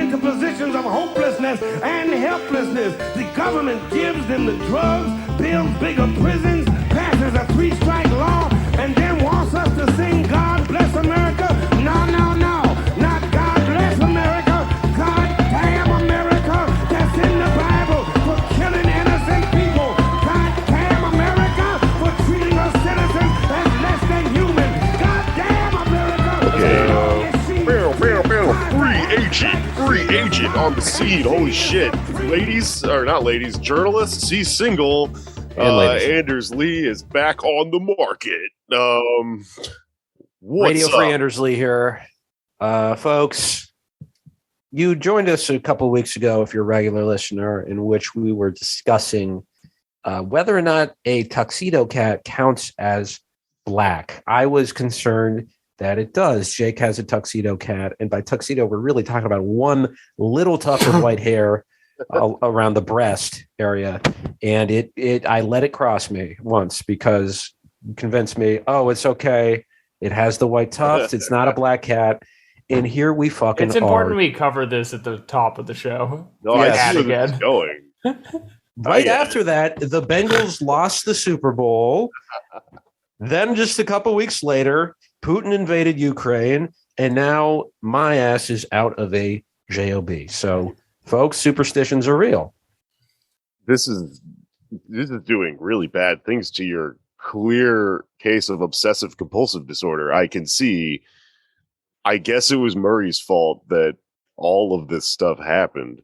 into positions of hopelessness and helplessness. The government gives them the drugs, builds bigger prisons, passes a 3-strike law, and then wants us to sing God Bless America. No, no, no. Not God Bless America. God damn America. That's in the Bible for killing innocent people. God damn America for treating us citizens as less than human. God damn America. Free agent on the scene. Holy shit. Ladies, or not ladies, journalists, he's single. Anders Lee is back on the market. Radio Free Anders Lee here. Folks, you joined us a couple of weeks ago, if you're a regular listener, in which we were discussing whether or not a tuxedo cat counts as black. I was concerned that it does. Jake has a tuxedo cat, and by tuxedo, we're really talking about one little tuft of white hair around the breast area, and I let it cross me once because you convinced me, oh, it's okay. It has the white tuft. It's not a black cat. And here we fucking It's important we cover this at the top of the show. No, yes. I see where it's going. Right after that, the Bengals lost the Super Bowl. Then just a couple weeks later, Putin invaded Ukraine, and now my ass is out of a JOB. So, folks, superstitions are real. This is doing really bad things to your clear case of obsessive compulsive disorder. I can see. I guess it was Murray's fault that all of this stuff happened.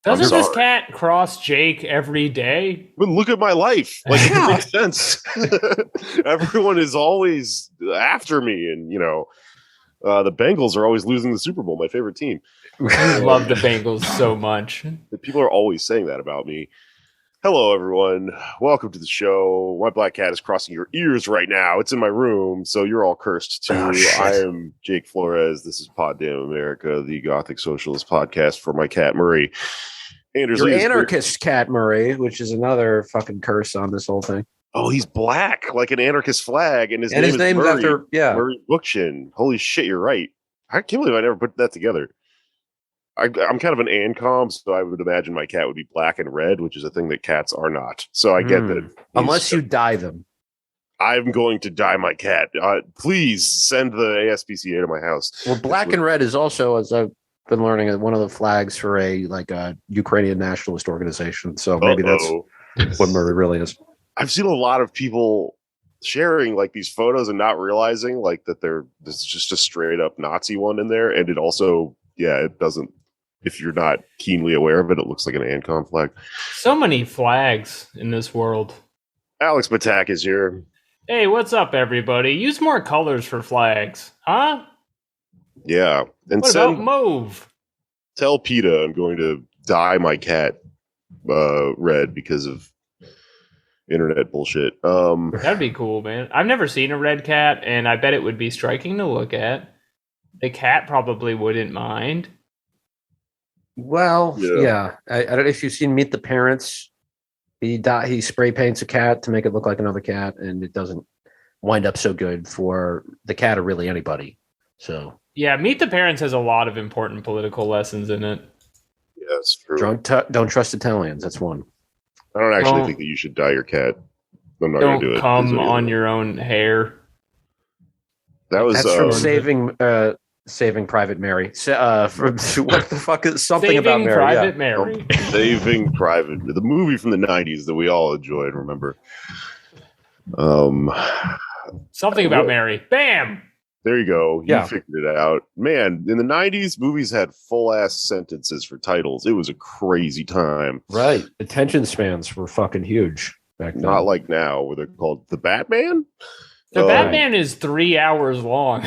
Doesn't this cat cross Jake every day? But look at my life. Like, it makes sense. Everyone is always after me, and the Bengals are always losing the Super Bowl. My favorite team. I love the Bengals so much. People are always saying that about me. Hello, everyone. Welcome to the show. My black cat is crossing your ears right now. It's in my room, so you're all cursed too. I am Jake Flores. This is Pod Damn America, the Gothic Socialist podcast for my cat Murray. Your anarchist cat Murray, which is another fucking curse on this whole thing. Oh, he's black, like an anarchist flag, and his name's Murray, after Murray Bookchin. Holy shit, you're right. I can't believe I never put that together. I'm kind of an ANCOM, so I would imagine my cat would be black and red, which is a thing that cats are not. So I get that. Unless you dye them. I'm going to dye my cat. Please send the ASPCA to my house. Well, black and red is also, as I've been learning, one of the flags for a Ukrainian nationalist organization. So maybe that's what Murray really is. I've seen a lot of people sharing like these photos and not realizing like that there's just a straight up Nazi one in there, and it also it doesn't. If you're not keenly aware of it, it looks like an ANCOM flag. So many flags in this world. Alex Batak is here. Hey, what's up, everybody? Use more colors for flags, huh? Yeah. And what about mauve? Tell PETA I'm going to dye my cat red because of internet bullshit. That'd be cool, man. I've never seen a red cat, and I bet it would be striking to look at. The cat probably wouldn't mind. Well, yeah. I don't know if you've seen Meet the Parents. He spray paints a cat to make it look like another cat, and it doesn't wind up so good for the cat or really anybody. So yeah, Meet the Parents has a lot of important political lessons in it. Yeah, that's true. Don't trust Italians. That's one. I don't actually think that you should dye your cat. I'm not going to do it. Don't come on your own hair. That's from Saving Private Mary. What the fuck is something Saving about Mary? Private Mary. Saving Private, the movie from the 90s that we all enjoyed. Remember? Something about Mary. Bam. There you go. You figured it out, man. In the 90s, movies had full ass sentences for titles. It was a crazy time. Right. Attention spans were fucking huge back then. Not like now, where they're called The Batman. The Batman is 3 hours long.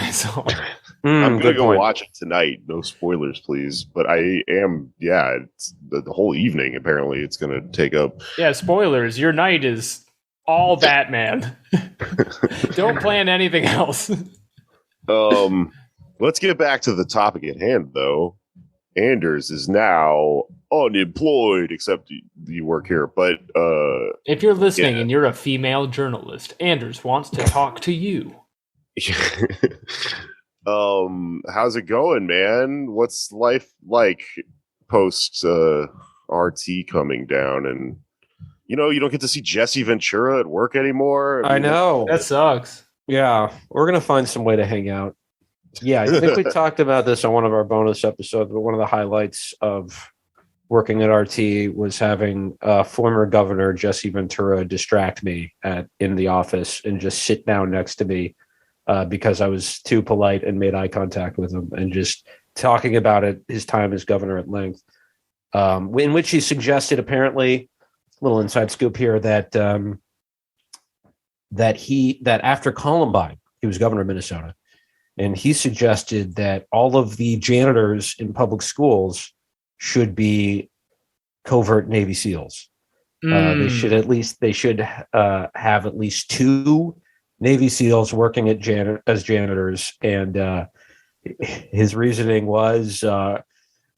I'm gonna go watch it tonight. No spoilers, please. But I am, it's the whole evening. Apparently, it's gonna take up. Yeah, spoilers. Your night is all Batman. Don't plan anything else. Let's get back to the topic at hand, though. Anders is now unemployed, except you work here. But if you're listening and you're a female journalist, Anders wants to talk to you. How's it going, man? What's life like? post RT coming down, and you don't get to see Jesse Ventura at work anymore. I know. That sucks. Yeah, we're gonna find some way to hang out. Yeah, I think we talked about this on one of our bonus episodes, but one of the highlights of working at RT was having former Governor Jesse Ventura distract me in the office and just sit down next to me because I was too polite and made eye contact with him, and just talking about his time as governor at length, in which he suggested, apparently, little inside scoop here, that after Columbine, he was governor of Minnesota, and he suggested that all of the janitors in public schools should be covert Navy SEALs. They should have at least 2 Navy SEALs working as janitors, and his reasoning was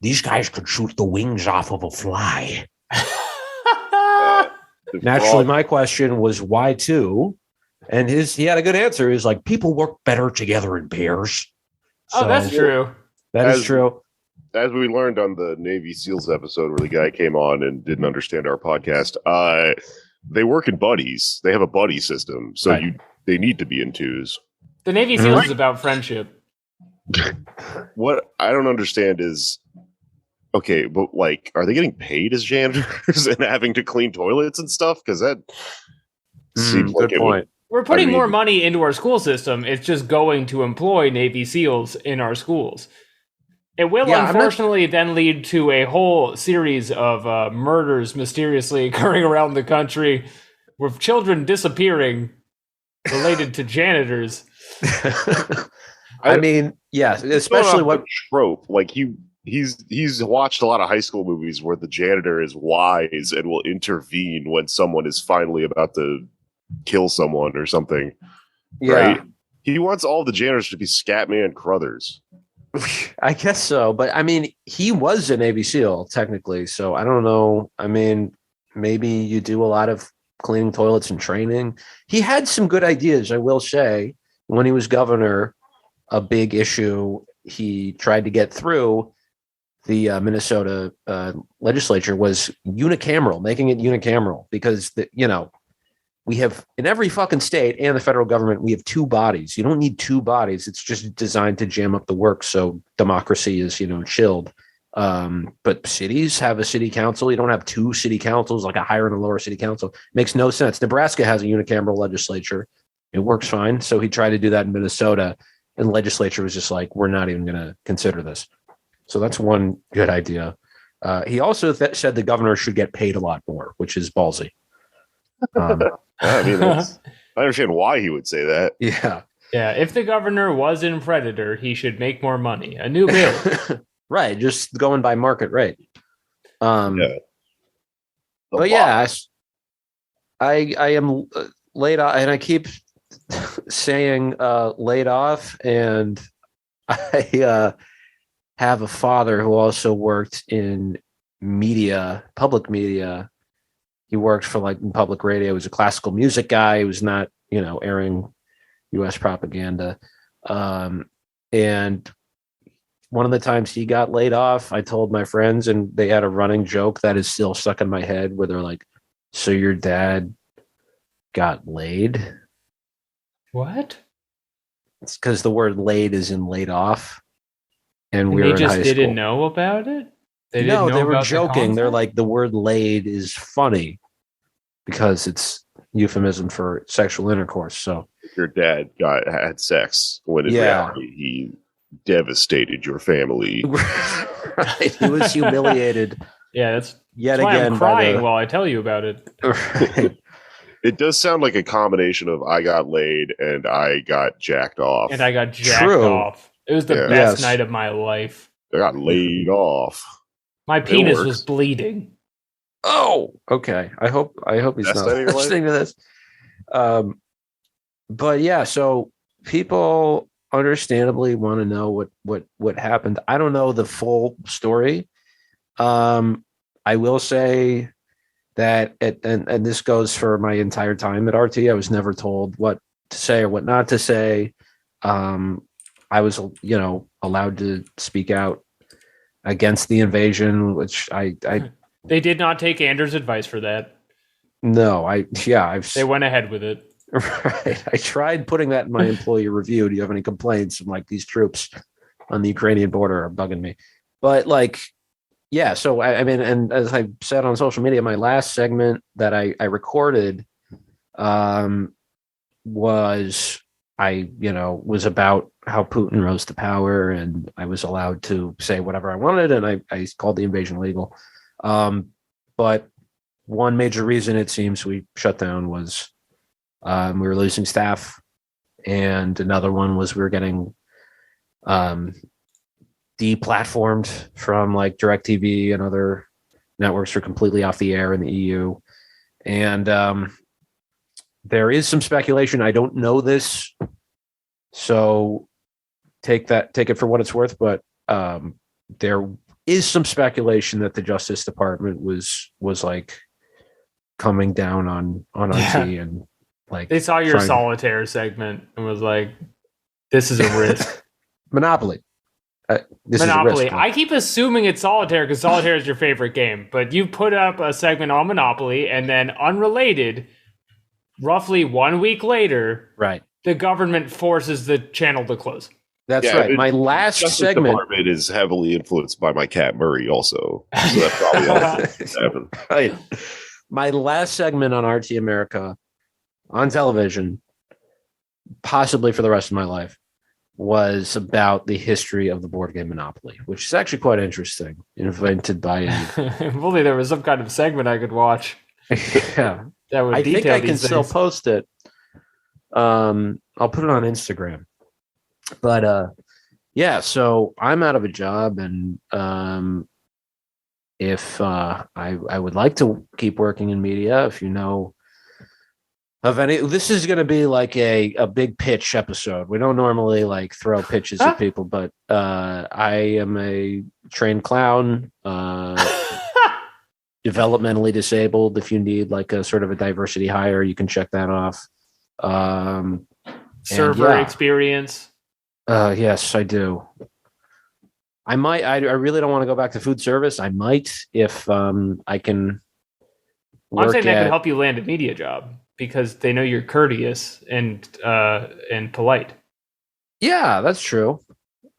these guys could shoot the wings off of a fly. Naturally, my question was why 2? And he had a good answer. He was like, people work better together in pairs. Oh, that's true. That is true. As we learned on the Navy SEALs episode where the guy came on and didn't understand our podcast, they work in buddies. They have a buddy system, so they need to be in 2s. The Navy SEALs is about friendship. What I don't understand is, okay, but like, are they getting paid as janitors and having to clean toilets and stuff? Because that seems like good point. We're putting more money into our school system. It's just going to employ Navy SEALs in our schools. It will unfortunately then lead to a whole series of murders mysteriously occurring around the country with children disappearing related to janitors. I mean, yes, especially what trope. Like he's watched a lot of high school movies where the janitor is wise and will intervene when someone is finally about to kill someone or something. Yeah. Right? He wants all the janitors to be Scatman Crothers. I guess so, but I mean, he was a Navy SEAL technically, so I don't know. I mean, maybe you do a lot of cleaning toilets and training. He had some good ideas, I will say. When he was governor, a big issue he tried to get through the Minnesota legislature was unicameral, making it unicameral, because we have in every fucking state and the federal government, we have 2 bodies. You don't need 2 bodies. It's just designed to jam up the work. So democracy is, chilled. But cities have a city council. You don't have 2 city councils, like a higher and a lower city council. Makes no sense. Nebraska has a unicameral legislature. It works fine. So he tried to do that in Minnesota, and the legislature was just like, we're not even going to consider this. So that's one good idea. He also said the governor should get paid a lot more, which is ballsy. I mean, I understand why he would say that. Yeah. Yeah. If the governor was in Predator, he should make more money. A new bill. Right. Just going by market rate. Yeah. But yeah, I am laid off, and I keep saying laid off, and I have a father who also worked in media, public media. He worked for public radio. He was a classical music guy. He was not, airing U.S. propaganda. And one of the times he got laid off, I told my friends, and they had a running joke that is still stuck in my head, where they're like, "So your dad got laid?" What? It's because the word "laid" is in "laid off," and they just didn't know about it. They were joking. They're like, the word "laid" is funny because it's euphemism for sexual intercourse. So your dad had sex when in reality he devastated your family. Right. He was humiliated. Yeah, that's again I'm crying while I tell you about it. Right. It does sound like a combination of I got laid and I got jacked off. And I got jacked off. It was the best night of my life. I got laid off. My penis was bleeding. Oh, okay. I hope he's not listening to this. But yeah, so people understandably want to know what happened. I don't know the full story. I will say that, and this goes for my entire time at RT, I was never told what to say or what not to say. I was, allowed to speak out against the invasion, which I they did not take Anders' advice for that. No, they went ahead with it. Right. I tried putting that in my employee review. Do you have any complaints? I'm like, these troops on the Ukrainian border are bugging me. But like, yeah. So I mean, and as I said on social media, my last segment that I recorded was was about how Putin rose to power, and I was allowed to say whatever I wanted, and I called the invasion legal. But one major reason it seems we shut down was we were losing staff, and another one was we were getting deplatformed from like DirecTV and other networks are completely off the air in the EU. And there is some speculation. I don't know this, so take it for what it's worth. But there is some speculation that the Justice Department was like coming down on RT and like they saw your solitaire segment and was like, "This is a risk." Monopoly. Monopoly. I keep assuming it's solitaire because solitaire is your favorite game, but you put up a segment on Monopoly, and then unrelated, roughly 1 week later, right, the government forces the channel to close. That's right. My last segment department is heavily influenced by my cat Murray, also. So that probably also happened. Right. My last segment on RT America on television, possibly for the rest of my life, was about the history of the board game Monopoly, which is actually quite interesting. Invented by if only there was some kind of segment I could watch. Yeah, that would. I think I can still post it. I'll put it on Instagram. But yeah, so I'm out of a job, and if I would like to keep working in media, if you know of any, this is going to be like a big pitch episode. We don't normally like throw pitches at people, but I am a trained clown, developmentally disabled. If you need like a sort of a diversity hire, you can check that off. Server experience. Yes, I do. I might. I really don't want to go back to food service. I might if I can. I'm saying that could help you land a media job because they know you're courteous and polite. Yeah, that's true.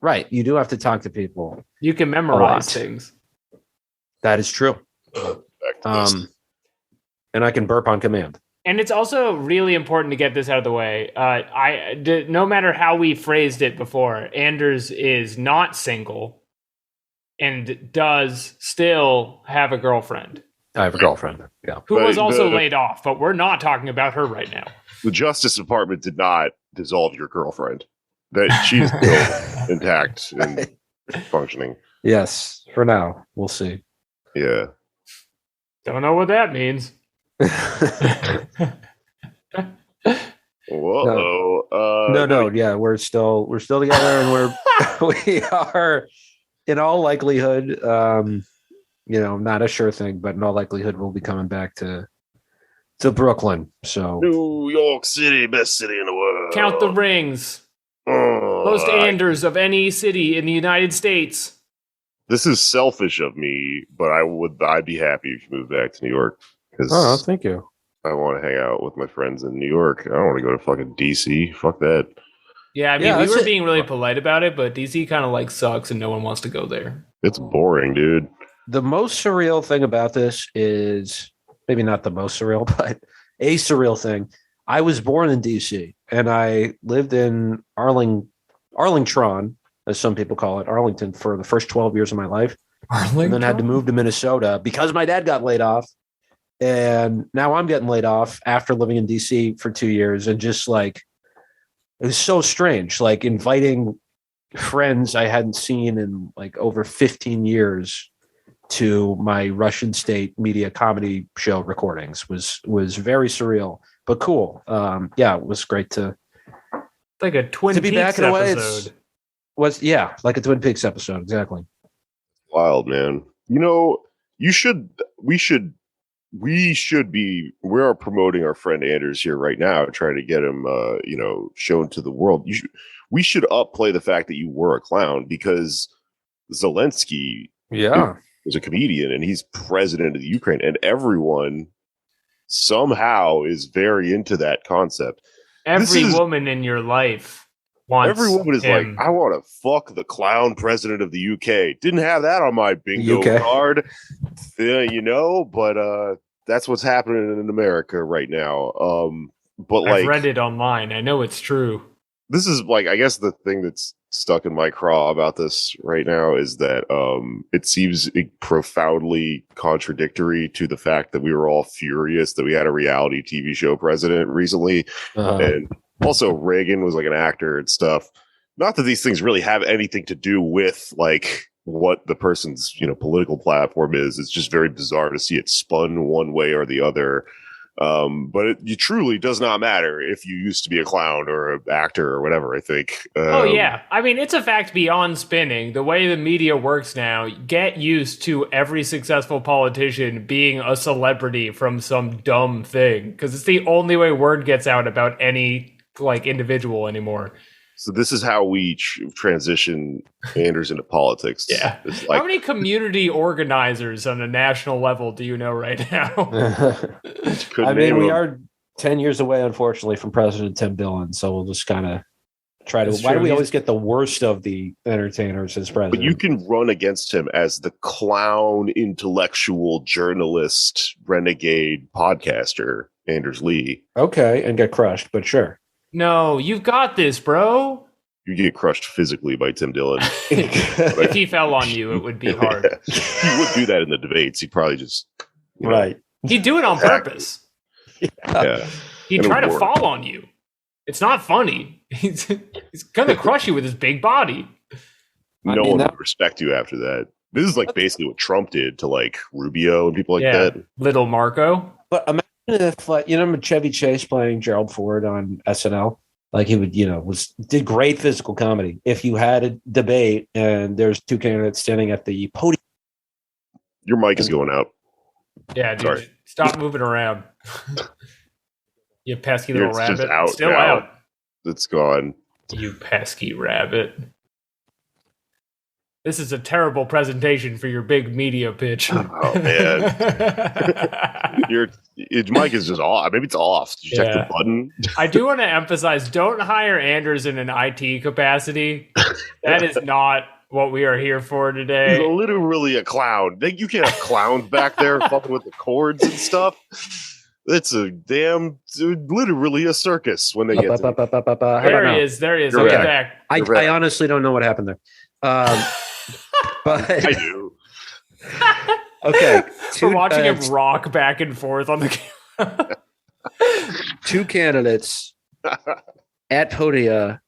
Right, you do have to talk to people. You can memorize things. That is true. And I can burp on command. And it's also really important to get this out of the way. No matter how we phrased it before, Anders is not single and does still have a girlfriend. I have a girlfriend, yeah. Who was also laid off, but we're not talking about her right now. The Justice Department did not dissolve your girlfriend. That she's still intact and functioning. Yes, for now. We'll see. Yeah. Don't know what that means. Whoa! No. Yeah, we're still together, and we are, in all likelihood, not a sure thing, but in all likelihood, we'll be coming back to Brooklyn. So New York City, best city in the world. Count the rings. Most Anders of any city in the United States. This is selfish of me, but I'd be happy if you moved back to New York. Thank you. I want to hang out with my friends in New York. I don't want to go to fucking DC. Fuck that. Yeah, I mean, we were being really polite about it, but DC kind of like sucks and no one wants to go there. It's boring, dude. The most surreal thing about this is, maybe not the most surreal, but a surreal thing. I was born in DC and I lived in Arlington, as some people call it, Arlington, for the first 12 years of my life. And then had to move to Minnesota because my dad got laid off. And now I'm getting laid off after living in DC for 2 years. And just like, it was so strange, like inviting friends I hadn't seen in like over 15 years to my Russian State media comedy show recordings was very surreal, but cool. Yeah, it was great to like a Twin Peaks back in episode. Like a Twin Peaks episode, exactly. Wild, man. We are promoting our friend Anders here right now, trying to get him shown to the world. We should upplay the fact that you were a clown, because Zelensky Yeah. He's a comedian, and he's president of the Ukraine, and everyone somehow is very into that concept. Every woman in your life wants every woman is him. like, I want to fuck the clown president of the UK. Didn't have that on my bingo card, but that's what's happening in America right now. But I've read it online. I know it's true. This is like, I guess the thing that's stuck in my craw about this right now is that it seems profoundly contradictory to the fact that we were all furious that we had a reality TV show president recently. And also Reagan was like an actor and stuff. Not that these things really have anything to do with like what the person's, political platform is. It's just very bizarre to see it spun one way or the other. But it truly does not matter if you used to be a clown or an actor or whatever, I think. Oh, yeah. I mean, it's a fact beyond spinning. The way the media works now, get used to every successful politician being a celebrity from some dumb thing, because it's the only way word gets out about any individual anymore. So this is how we transition Anders into politics. Yeah. How many community organizers on a national level do you know right now? I mean, we are 10 years away, unfortunately, from President Tim Dillon. So we'll just kind of try to. Why do we always get the worst of the entertainers as president? But you can run against him as the clown, intellectual, journalist, renegade podcaster, Anders Lee. Okay, and get crushed, but sure. No, you've got this, bro. You get crushed physically by Tim Dillon. If he fell on you, it would be hard. He would do that in the debates. He'd probably just right. He'd do it on purpose. Yeah. He'd try to fall on you. It's not funny. He's gonna crush you with his big body. No one would respect you after that. This is basically what Trump did to Rubio and people like that. Little Marco. But imagine if Chevy Chase playing Gerald Ford on SNL, he would, did great physical comedy. If you had a debate and there's two candidates standing at the podium, your mic is going out. Yeah, dude, sorry. Stop moving around. You pesky little rabbit. Just out Still now. out. It's gone. You pesky rabbit. This is a terrible presentation for your big media pitch. Oh, man. Your mic is just off. Maybe it's off. Did you check the button? I do want to emphasize, don't hire Anders in an IT capacity. That is not what we are here for today. He's literally a clown. You can't have clowns back there fucking with the cords and stuff. It's literally a circus when they get There he is. There he is. I'll get back. I honestly don't know what happened there. But I do. Okay. We're watching him rock back and forth on the camera. Two candidates at podia.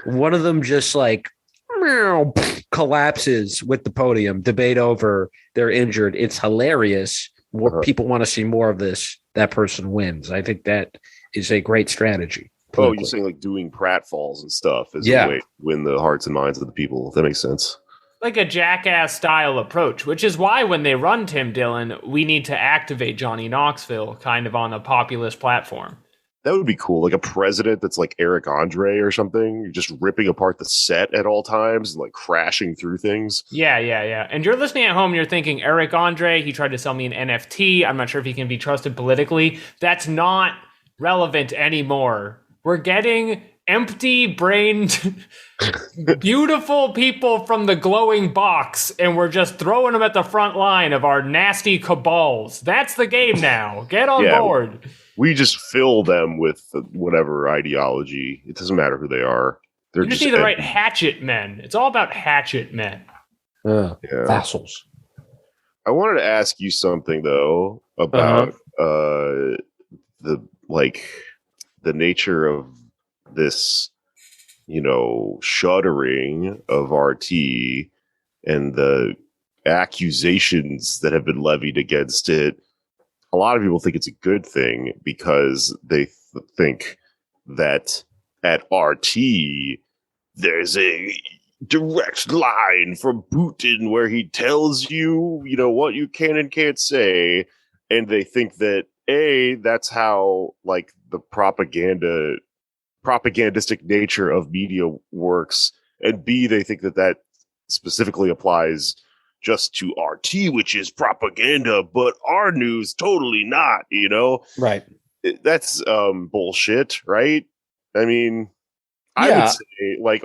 One of them just collapses with the podium. Debate over. They're injured. It's hilarious. People want to see more of this. That person wins. I think that is a great strategy. Oh, you're saying doing pratfalls and stuff is a way to win the hearts and minds of the people. That makes sense. Like a jackass style approach, which is why when they run Tim Dillon, we need to activate Johnny Knoxville kind of on a populist platform. That would be cool. Like a president that's like Eric Andre or something. You're just ripping apart the set at all times and crashing through things. Yeah. And you're listening at home and you're thinking, Eric Andre, he tried to sell me an NFT. I'm not sure if he can be trusted politically. That's not relevant anymore. We're getting empty-brained, beautiful people from the glowing box, and we're just throwing them at the front line of our nasty cabals. That's the game now. Get on board. We just fill them with whatever ideology. It doesn't matter who they are. You just need the right hatchet men. It's all about hatchet men. Vassals. I wanted to ask you something, though, about the nature of this, shuttering of RT and the accusations that have been levied against it. A lot of people think it's a good thing because they think that at RT there's a direct line from Putin where he tells you, what you can and can't say. And they think that that's how the propagandistic nature of media works, and B, they think that specifically applies just to RT, which is propaganda, but our news totally not, Right. That's bullshit, right? I mean, I Yeah. would say like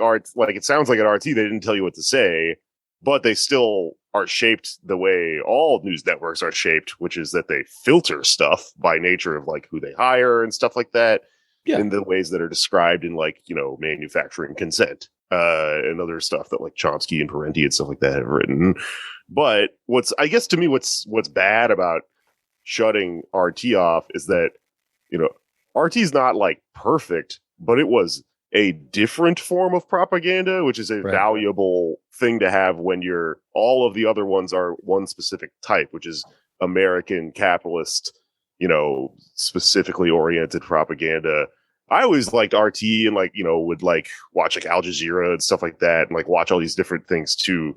it sounds like at RT they didn't tell you what to say, but they still are shaped the way all news networks are shaped, which is that they filter stuff by nature of like who they hire and stuff like that in the ways that are described in like, manufacturing consent and other stuff that like Chomsky and Parenti and stuff like that have written. But what's bad about shutting RT off is that, RT is not like perfect, but it was a different form of propaganda, which is a valuable thing to have when all of the other ones are one specific type, which is American capitalist, specifically oriented propaganda. I always liked RT and would like watch like Al Jazeera and stuff like that and like watch all these different things too,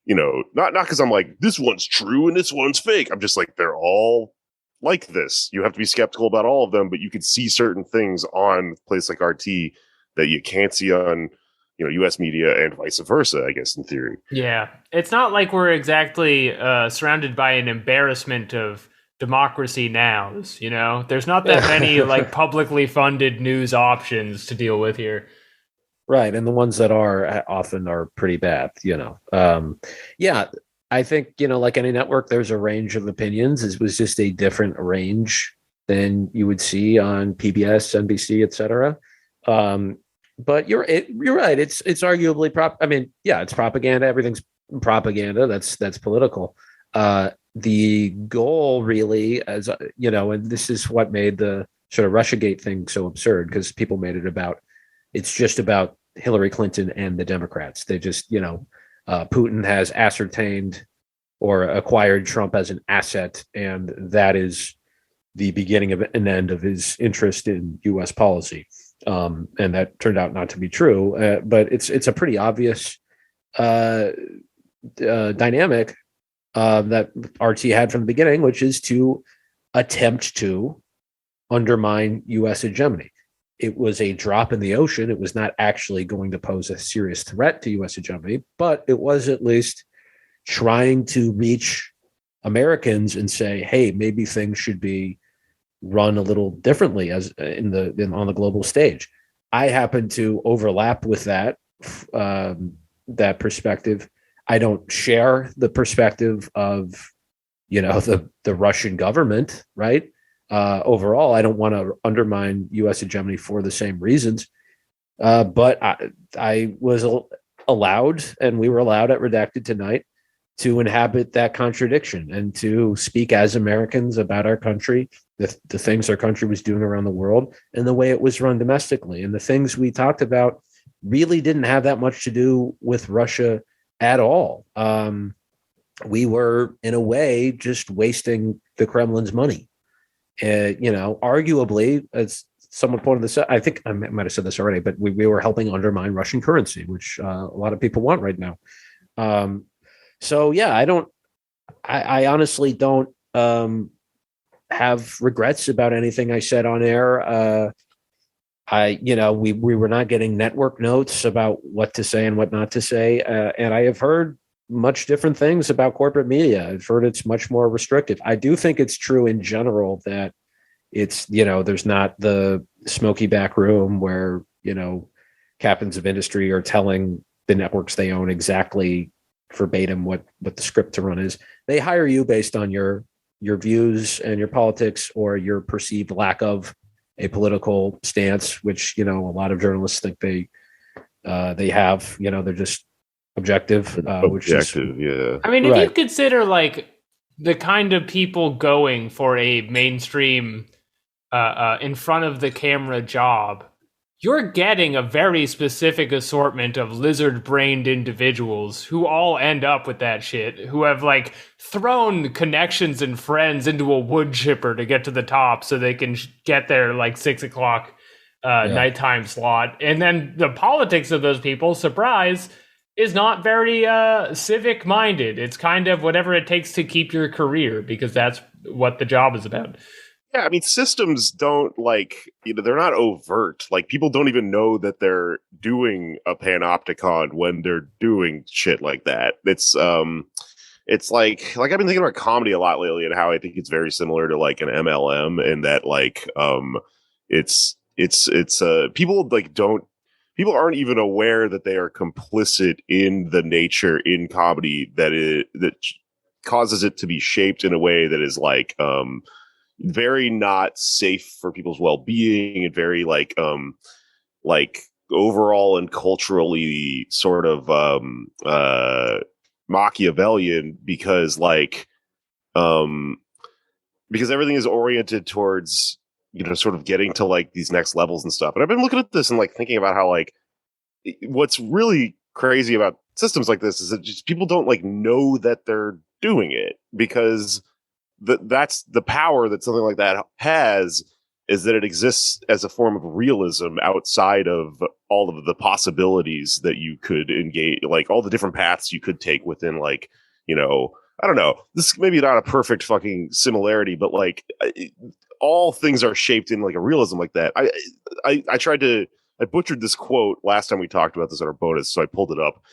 not because I'm like, this one's true and this one's fake. I'm just like, they're all like this. You have to be skeptical about all of them, but you can see certain things on a place like RT that you can't see on, U.S. media and vice versa, I guess, in theory. Yeah. It's not like we're exactly surrounded by an embarrassment of democracy nows, There's not that many like publicly funded news options to deal with here. Right. And the ones that are often are pretty bad, Yeah, I think, like any network, there's a range of opinions. It was just a different range than you would see on PBS, NBC, et cetera. But you're right. It's arguably it's propaganda. Everything's propaganda. That's political. The goal really, as and this is what made the sort of Russiagate thing so absurd, because people made it about, it's just about Hillary Clinton and the Democrats. They just, Putin has ascertained or acquired Trump as an asset, and that is the beginning of an end of his interest in U.S. policy. And that turned out not to be true. But it's a pretty obvious dynamic that RT had from the beginning, which is to attempt to undermine U.S. hegemony. It was a drop in the ocean. It was not actually going to pose a serious threat to U.S. hegemony, but it was at least trying to reach Americans and say, hey, maybe things should be run a little differently as on the global stage. I happen to overlap with that perspective. I don't share the perspective of, the Russian government, right? Overall, I don't want to undermine U.S. hegemony for the same reasons. But I was allowed, and we were allowed at Redacted tonight, to inhabit that contradiction and to speak as Americans about our country, the things our country was doing around the world, and the way it was run domestically. And the things we talked about really didn't have that much to do with Russia at all. We were, in a way, just wasting the Kremlin's money. Arguably, as someone pointed this out, I think I might have said this already, but we were helping undermine Russian currency, which a lot of people want right now. So yeah, I honestly don't have regrets about anything I said on air. We were not getting network notes about what to say and what not to say. And I have heard much different things about corporate media. I've heard it's much more restrictive. I do think it's true in general that it's, there's not the smoky back room where, captains of industry are telling the networks they own exactly verbatim what the script to run is. They hire you based on your views and your politics, or your perceived lack of a political stance, which, a lot of journalists think they have, they're just objective, which is, yeah. I mean, if you consider like the kind of people going for a mainstream in front of the camera job, you're getting a very specific assortment of lizard-brained individuals who all end up with that shit, who have like thrown connections and friends into a wood chipper to get to the top so they can get their like 6 o'clock nighttime slot. And then the politics of those people, surprise, is not very civic minded. It's kind of whatever it takes to keep your career, because that's what the job is about. Yeah, I mean, systems don't they're not overt. Like, people don't even know that they're doing a panopticon when they're doing shit like that. It's it's like I've been thinking about comedy a lot lately and how I think it's very similar to like an MLM, and that like it's people like people aren't even aware that they are complicit in the nature in comedy that causes it to be shaped in a way that is like very not safe for people's well-being, and very like overall and culturally sort of Machiavellian, because because everything is oriented towards, sort of getting to like these next levels and stuff. And I've been looking at this and like thinking about how like what's really crazy about systems like this is that just people don't like know that they're doing it, because that's the power that something like that has, is that it exists as a form of realism outside of all of the possibilities that you could engage, like all the different paths you could take within, like, I don't know, this is maybe not a perfect fucking similarity, but like all things are shaped in like a realism like that. I butchered this quote last time we talked about this on our bonus, so I pulled it up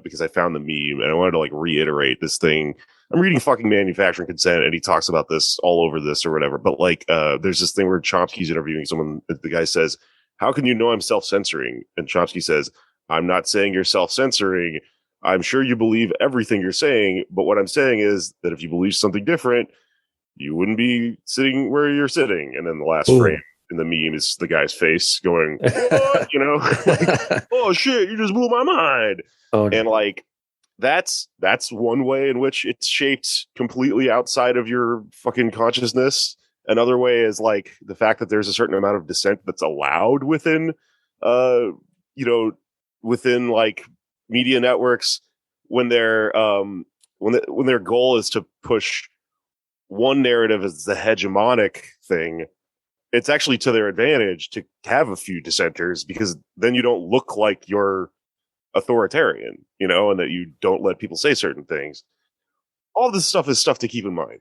because I found the meme and I wanted to like reiterate this thing. I'm reading fucking Manufacturing Consent, and he talks about this all over this or whatever. But like, there's this thing where Chomsky's interviewing someone. The guy says, "How can you know I'm self-censoring?" And Chomsky says, "I'm not saying you're self-censoring. I'm sure you believe everything you're saying. But what I'm saying is that if you believe something different, you wouldn't be sitting where you're sitting." And then the last frame in the meme is the guy's face going, "What?" Like, "Oh shit, you just blew my mind." And like, that's one way in which it's shaped completely outside of your fucking consciousness. Another way is like the fact that there's a certain amount of dissent that's allowed within within like media networks, when their when their goal is to push one narrative as the hegemonic thing. It's actually to their advantage to have a few dissenters, because then you don't look like you're authoritarian, and that you don't let people say certain things. All this stuff is stuff to keep in mind,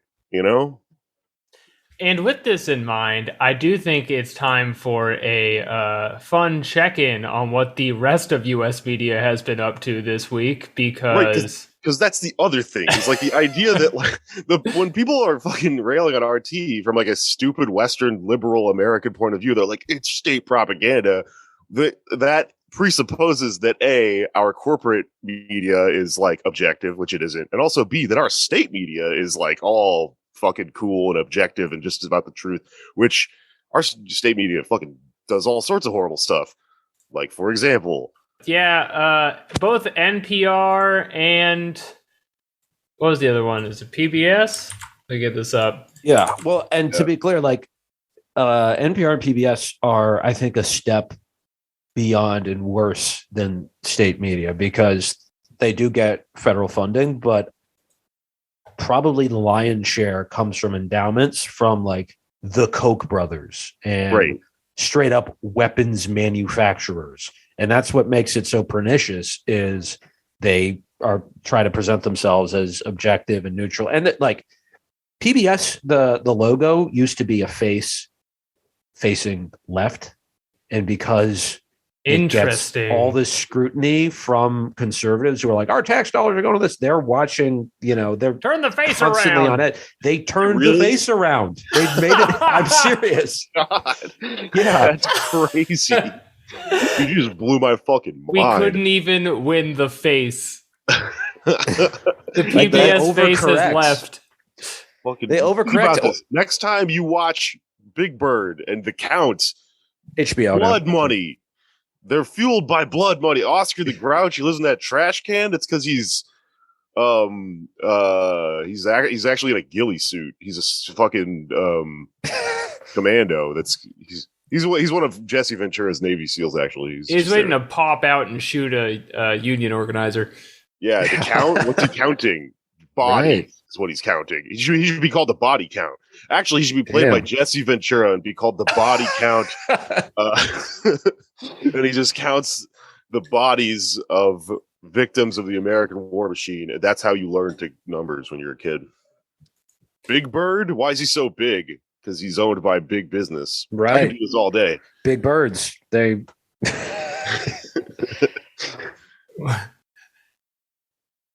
And with this in mind, I do think it's time for a fun check-in on what the rest of U.S. media has been up to this week, because that's the other thing. It's like the idea that like when people are fucking railing on RT from like a stupid Western liberal American point of view, they're like, it's state propaganda. That presupposes that A, our corporate media is like objective, which it isn't, and also B, that our state media is like all fucking cool and objective and just about the truth, which our state media fucking does all sorts of horrible stuff. Like, for example, both NPR and what was the other one? Is it PBS? Let me get this up. Yeah. Well, and to be clear, like NPR and PBS are, I think, a step beyond and worse than state media, because they do get federal funding, but probably the lion's share comes from endowments from like the Koch brothers and straight up weapons manufacturers. And that's what makes it so pernicious, is they are trying to present themselves as objective and neutral. And that, like, PBS, the logo used to be a face facing left. And because it gets all this scrutiny from conservatives who are like, our tax dollars are going to this, they're watching, they're turn the face constantly around on it. They turned the face around. They made it. I'm serious. God. Yeah, that's crazy. You just blew my fucking mind. We couldn't even win the face. The PBS face has left. Fucking they overcorrect. Next time you watch Big Bird and The Count, HBO blood money. They're fueled by blood money. Oscar the Grouch, he lives in that trash can. It's because he's actually in a ghillie suit. He's a fucking commando. He's one of Jesse Ventura's Navy SEALs. Actually, he's waiting to pop out and shoot a union organizer. Yeah, the count. What's he counting? Body is what he's counting. He should be called the body count. Actually, he should be played by Jesse Ventura and be called the body count. And he just counts the bodies of victims of the American war machine. That's how you learn to numbers when you're a kid. Big Bird? Why is he so big? Because he's owned by big business. Right. I can do this all day. Big birds. They.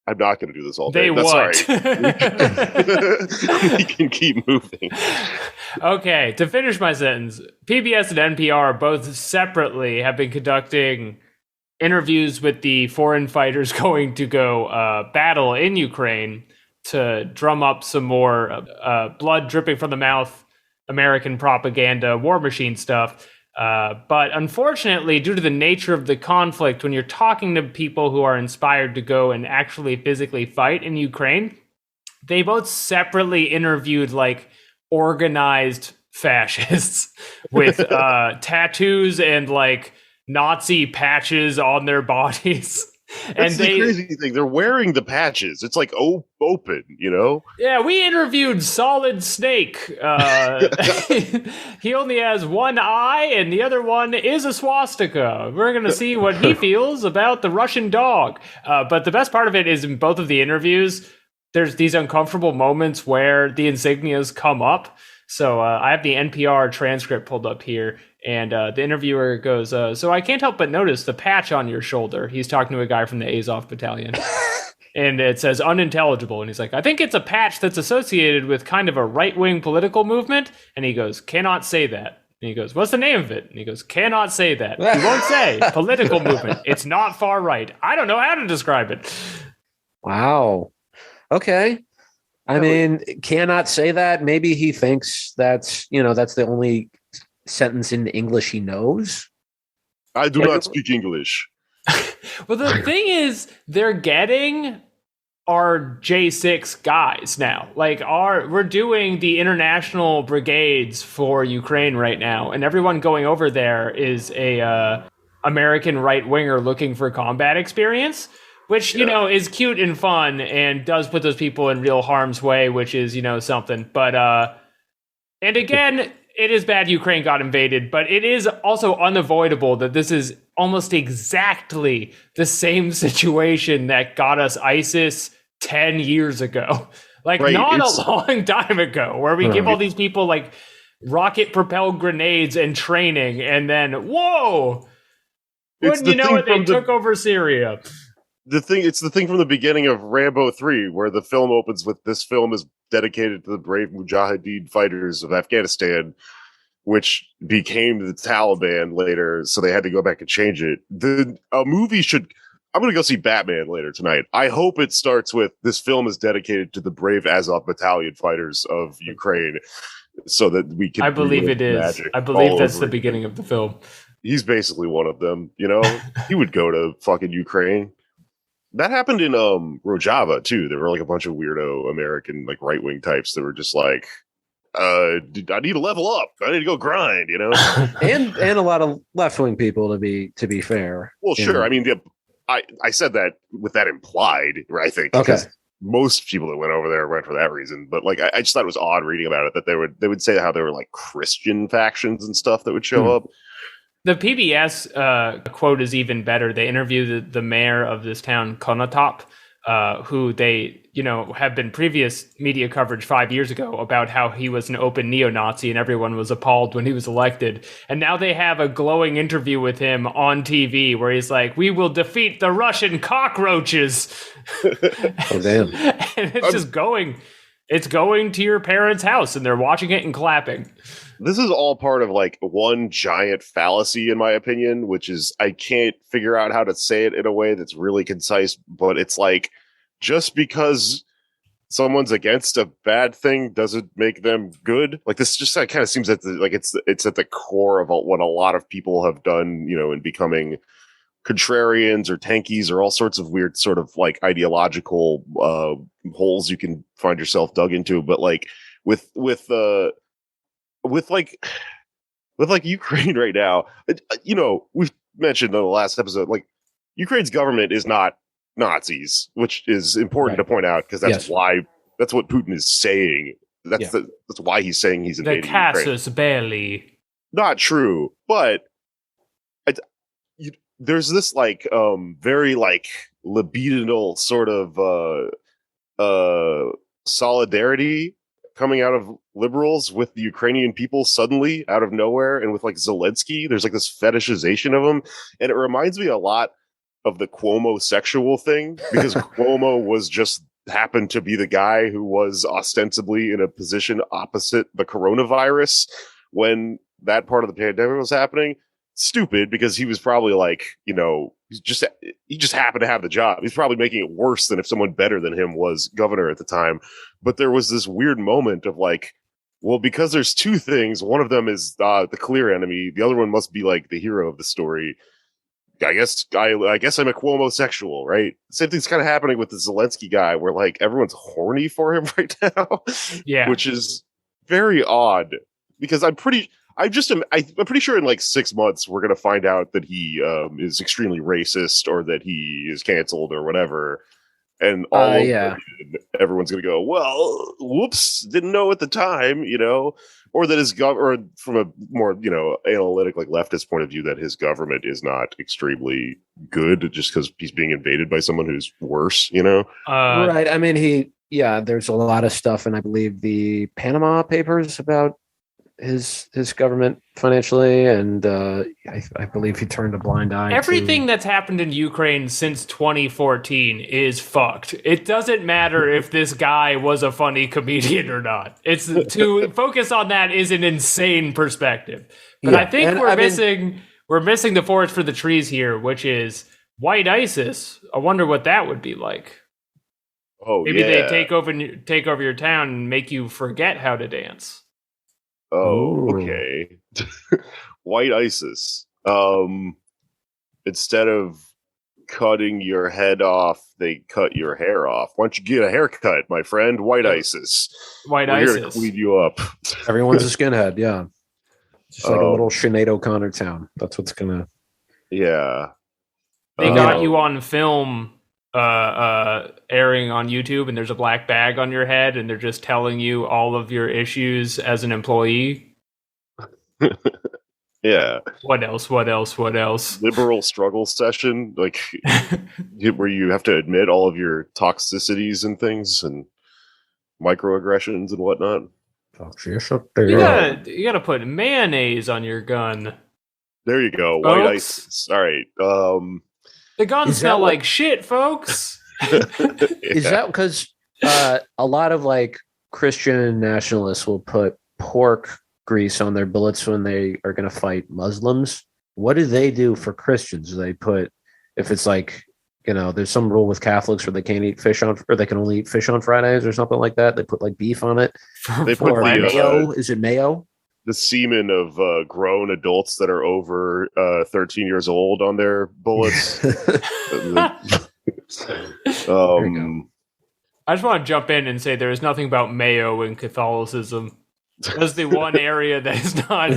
I'm not going to do this all day. They That's would. right. We can keep moving. Okay, to finish my sentence, PBS and NPR both separately have been conducting interviews with the foreign fighters going to go battle in Ukraine to drum up some more blood dripping from the mouth, American propaganda, war machine stuff. But unfortunately, due to the nature of the conflict, when you're talking to people who are inspired to go and actually physically fight in Ukraine, they both separately interviewed like organized fascists with tattoos and like Nazi patches on their bodies. That's the crazy thing. They're wearing the patches. It's like open, you know? Yeah, we interviewed Solid Snake. He only has one eye, and the other one is a swastika. We're going to see what he feels about the Russian dog. But the best part of it is in both of the interviews, there's these uncomfortable moments where the insignias come up. So I have the NPR transcript pulled up here. And the interviewer goes, so I can't help but notice the patch on your shoulder. He's talking to a guy from the Azov Battalion. And it says unintelligible. And he's like, I think it's a patch that's associated with kind of a right-wing political movement. And he goes, cannot say that. And he goes, what's the name of it? And he goes, cannot say that. He won't say political movement. It's not far right. I don't know how to describe it. Wow. Okay. I mean, cannot say that. Maybe he thinks that's the only sentence in English he knows. I do not speak English. Well, the thing is, they're getting our J6 guys now. Like, we're doing the international brigades for Ukraine right now, and everyone going over there is a American right winger looking for combat experience, which is cute and fun and does put those people in real harm's way, which is something. But and again. It is bad Ukraine got invaded, but it is also unavoidable that this is almost exactly the same situation that got us ISIS 10 years ago. Like, right, not a long time ago, where we give all these people, like, rocket-propelled grenades and training, and then, whoa! Wouldn't you know it, they took over Syria. It's the thing from the beginning of Rambo 3, where the film opens with this film is dedicated to the brave Mujahideen fighters of Afghanistan, which became the Taliban later, so they had to go back and change it. A movie should... I'm going to go see Batman later tonight. I hope it starts with, this film is dedicated to the brave Azov Battalion fighters of Ukraine, so that we can... I believe it is. I believe that's the beginning of the film. He's basically one of them, He would go to fucking Ukraine. That happened in Rojava too. There were like a bunch of weirdo American like right wing types that were just like, I need to level up. I need to go grind, and a lot of left wing people to be fair. Well, sure. I mean, I said that with that implied, I think. Okay. Most people that went over there went for that reason, but like I just thought it was odd reading about it that they would say how there were like Christian factions and stuff that would show up. The PBS quote is even better. They interviewed the mayor of this town, Konotop, who they, have been previous media coverage 5 years ago about how he was an open neo-Nazi and everyone was appalled when he was elected. And now they have a glowing interview with him on TV where he's like, we will defeat the Russian cockroaches. Oh, damn. And it's just going to your parents' house and they're watching it and clapping. This is all part of like one giant fallacy, in my opinion, which is I can't figure out how to say it in a way that's really concise, but it's like just because someone's against a bad thing doesn't make them good. Like this just kind of seems it's at the core of what a lot of people have done, in becoming contrarians or tankies or all sorts of weird sort of like ideological holes you can find yourself dug into. But like with Ukraine right now, we've mentioned in the last episode, like Ukraine's government is not Nazis, which is important to point out because that's that's what Putin is saying. That's why he's saying he's invading Ukraine. The casus belli. Not true, but there's this like very like libidinal sort of solidarity coming out of liberals with the Ukrainian people suddenly out of nowhere, and with like Zelensky, there's like this fetishization of him, and it reminds me a lot of the Cuomo sexual thing, because Cuomo was just happened to be the guy who was ostensibly in a position opposite the coronavirus when that part of the pandemic was happening. Stupid, because he was probably like, you know, he just happened to have the job. He's probably making it worse than if someone better than him was governor at the time. But there was this weird moment of like, well, because there's two things. One of them is the clear enemy. The other one must be like the hero of the story. I guess I'm a Cuomo sexual, right? Same thing's kind of happening with the Zelensky guy, where like everyone's horny for him right now. Yeah, which is very odd, because I'm pretty sure in like 6 months we're gonna find out that he is extremely racist, or that he is canceled or whatever, and everyone's gonna go, well, whoops, didn't know at the time, you know. Or that or from a more, you know, analytic, like leftist point of view, that his government is not extremely good just because he's being invaded by someone who's worse, you know? Right. I mean, there's a lot of stuff, and I believe the Panama Papers about his government financially, and I believe he turned a blind eye. Everything that's happened in Ukraine since 2014 is fucked. It doesn't matter if this guy was a funny comedian or not. It's to focus on that is an insane perspective. But I think we're missing the forest for the trees here, which is white ISIS. I wonder what that would be like. Oh, maybe they take over your town and make you forget how to dance. Oh, okay. White ISIS. Instead of cutting your head off, they cut your hair off. Why don't you get a haircut, my friend? White ISIS. We're here to clean you up. Everyone's a skinhead, yeah. It's like a little Sinead O'Connor town. That's what's gonna. Yeah. They got you on film airing on YouTube, and there's a black bag on your head, and they're just telling you all of your issues as an employee. Yeah. What else? Liberal struggle session, like where you have to admit all of your toxicities and things and microaggressions and whatnot. You gotta put mayonnaise on your gun. There you go. Folks. White ISIS. All right. The guns smell like shit, folks. Is that because a lot of like Christian nationalists will put pork grease on their bullets when they are going to fight Muslims? What do they do for Christians? They put, if it's like, you know, there's some rule with Catholics where they can't eat fish on, or they can only eat fish on Fridays or something like that. They put like beef on it. They put mayo. Is it mayo? The semen of grown adults that are over 13 years old on their bullets. I just want to jump in and say there is nothing about mayo in Catholicism. That's the one area that is not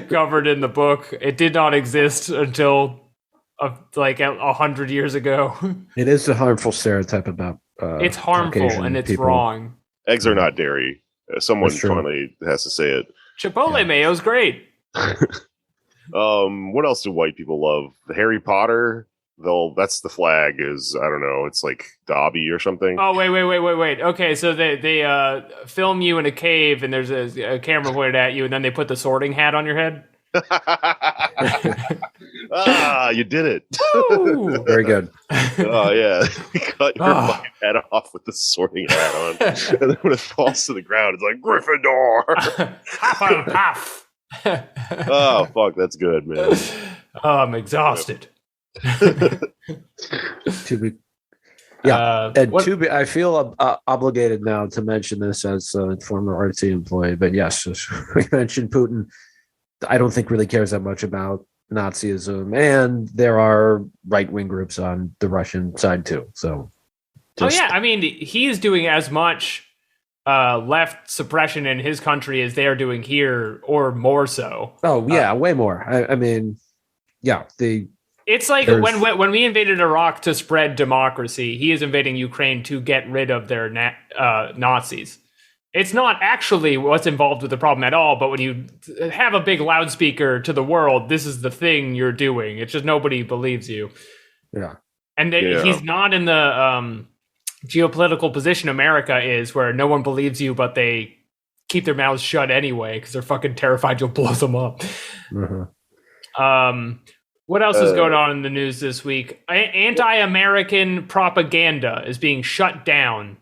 covered in the book. It did not exist until like 100 years ago. It is a harmful stereotype about it's harmful Caucasian and it's people. wrong. Eggs are not dairy. Someone finally has to say it. Chipotle mayo's great. What else do white people love? Harry Potter. That's the flag. Is, I don't know. It's like Dobby or something. Oh wait. Okay, so they film you in a cave, and there's a camera pointed at you, and then they put the Sorting Hat on your head. You did it. Very good. Oh yeah, you cut your fucking head off with the Sorting Hat on, and then when it falls to the ground, it's like Gryffindor. Hufflepuff. Oh fuck, that's good, man. Oh, I'm exhausted. I feel obligated now to mention this as a former RT employee, but yes, we mentioned Putin. I don't think really cares that much about Nazism, and there are right-wing groups on the Russian side too. So, I mean, he's doing as much left suppression in his country as they are doing here, or more so. Oh yeah, way more. I mean, yeah, it's like when we invaded Iraq to spread democracy, he is invading Ukraine to get rid of their Nazis. It's not actually what's involved with the problem at all, but when you have a big loudspeaker to the world, this is the thing you're doing. It's just nobody believes you. Yeah. And he's not in the geopolitical position America is, where no one believes you, but they keep their mouths shut anyway because they're fucking terrified you'll blow them up. Mm-hmm. What else is going on in the news this week? Anti-American propaganda is being shut down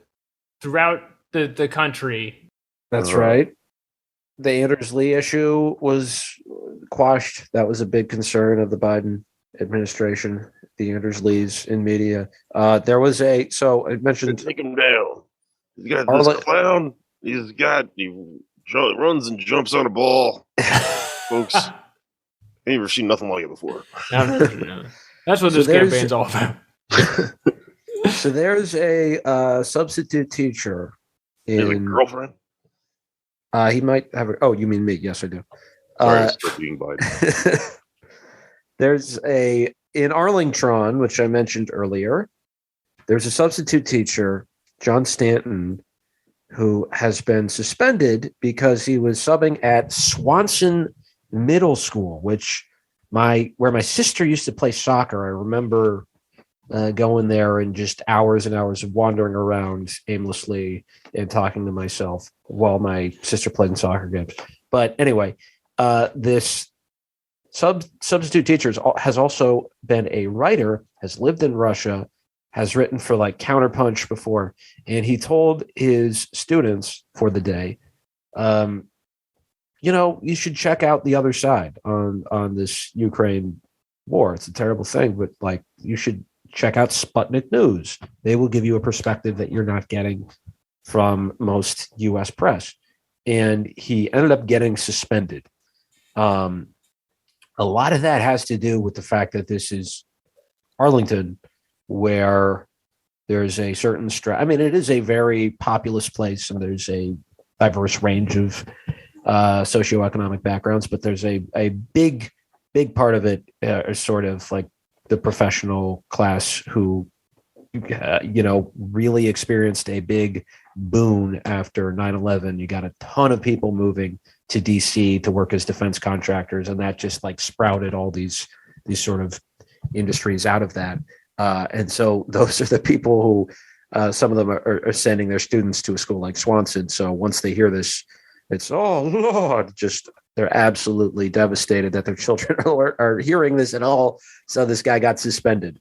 throughout the country. That's right. The Anders Lee issue was quashed. That was a big concern of the Biden administration, the Anders Lees in media. There was so I mentioned... Take him down. He's got this clown. He runs and jumps on a ball. Folks, I ain't never seen nothing like it before. That's what this campaign's all about. So there's a substitute teacher in... His girlfriend? He might have... Oh, you mean me? Yes, I do. Sorry, being Biden. There's in Arlington, which I mentioned earlier, there's a substitute teacher, John Stanton, who has been suspended because he was subbing at Swanson Middle School, which where my sister used to play soccer. I remember going there and just hours and hours of wandering around aimlessly and talking to myself while my sister played in soccer games. But anyway, this substitute teacher has also been a writer, has lived in Russia, has written for like Counterpunch before, and he told his students for the day, you should check out the other side on this Ukraine war. It's a terrible thing, but like you should check out Sputnik News. They will give you a perspective that you're not getting from most U.S. press. And he ended up getting suspended. A lot of that has to do with the fact that this is Arlington, where there's a certain it is a very populous place, and there's a diverse range of socioeconomic backgrounds, but there's a big part of it is sort of like the professional class who, really experienced a big boon after 9/11. You got a ton of people moving to DC to work as defense contractors, and that just like sprouted all these sort of industries out of that. And so those are the people who some of them are sending their students to a school like Swanson. So once they hear this, it's, oh Lord, just they're absolutely devastated that their children are hearing this at all. So this guy got suspended.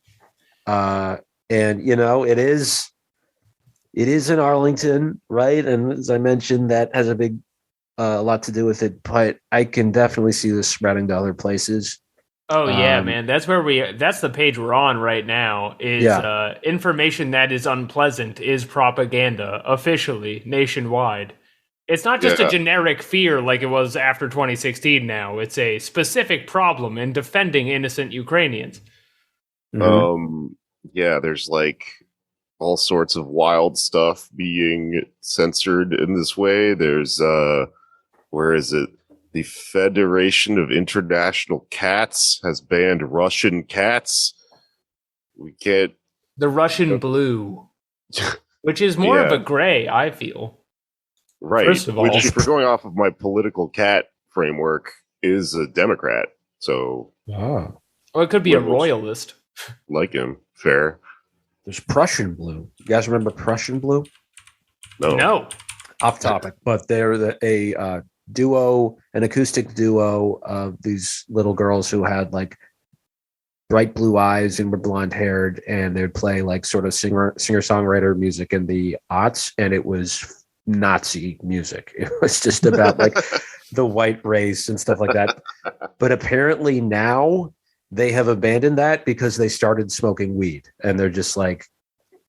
And it is in Arlington, right? And as I mentioned, that has a lot to do with it, but I can definitely see this spreading to other places. Oh yeah, man. That's the page we're on right now is information that is unpleasant is propaganda officially nationwide. It's not just a generic fear like it was after 2016 now. It's a specific problem in defending innocent Ukrainians. Mm-hmm. There's like all sorts of wild stuff being censored in this way. There's where is it? The Federation of International Cats has banned Russian cats. We can't... The Russian blue, which is more of a gray, I feel. Right. First of all, which, if we're going off of my political cat framework, is a Democrat. So... Well, it could be a royalist. Like him. Fair. There's Prussian blue. You guys remember Prussian blue? No. Off topic. But they're a duo, an acoustic duo of these little girls who had like bright blue eyes and were blonde haired, and they'd play like sort of singer songwriter music in the aughts, and it was Nazi music. It was just about like the white race and stuff like that. But apparently now they have abandoned that because they started smoking weed, and they're just like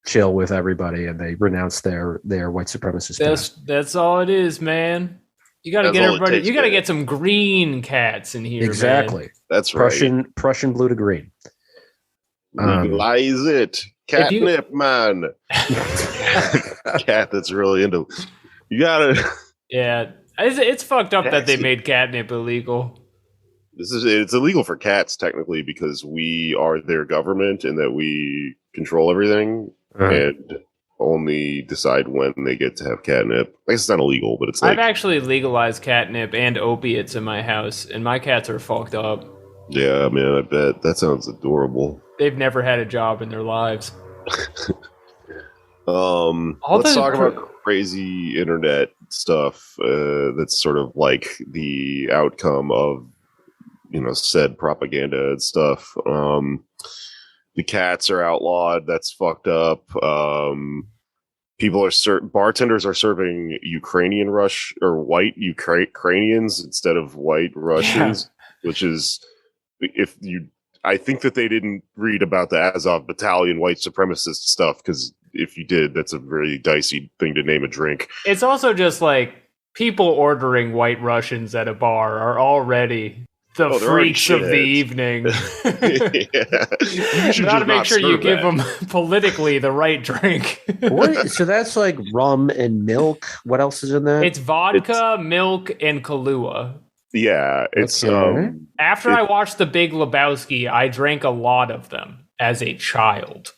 chill with everybody, and they renounce their white supremacist past. That's all it is, man. You got to get everybody. You got to get some green cats in here. Exactly. Man. That's right. Prussian blue to green. Legalize it, catnip, man. Cat that's really into. You gotta. Yeah, it's fucked up that they made catnip illegal. It's illegal for cats technically because we are their government and that we control everything and only decide when they get to have catnip. I guess it's not illegal, but it's like... I've actually legalized catnip and opiates in my house, and my cats are fucked up. Yeah, man, I bet. That sounds adorable. They've never had a job in their lives. Let's talk about crazy internet stuff that's sort of like the outcome of said propaganda and stuff. The cats are outlawed. That's fucked up. Bartenders are serving Ukrainian white Ukrainians instead of white Russians, which is I think that they didn't read about the Azov Battalion white supremacist stuff, because if you did, that's a very dicey thing to name a drink. It's also just like people ordering white Russians at a bar are already the freaks of the evening. You got to make sure you give them politically the right drink. So that's like rum and milk. What else is in that? It's vodka, milk, and Kahlua. Yeah, it's after I watched The Big Lebowski, I drank a lot of them as a child.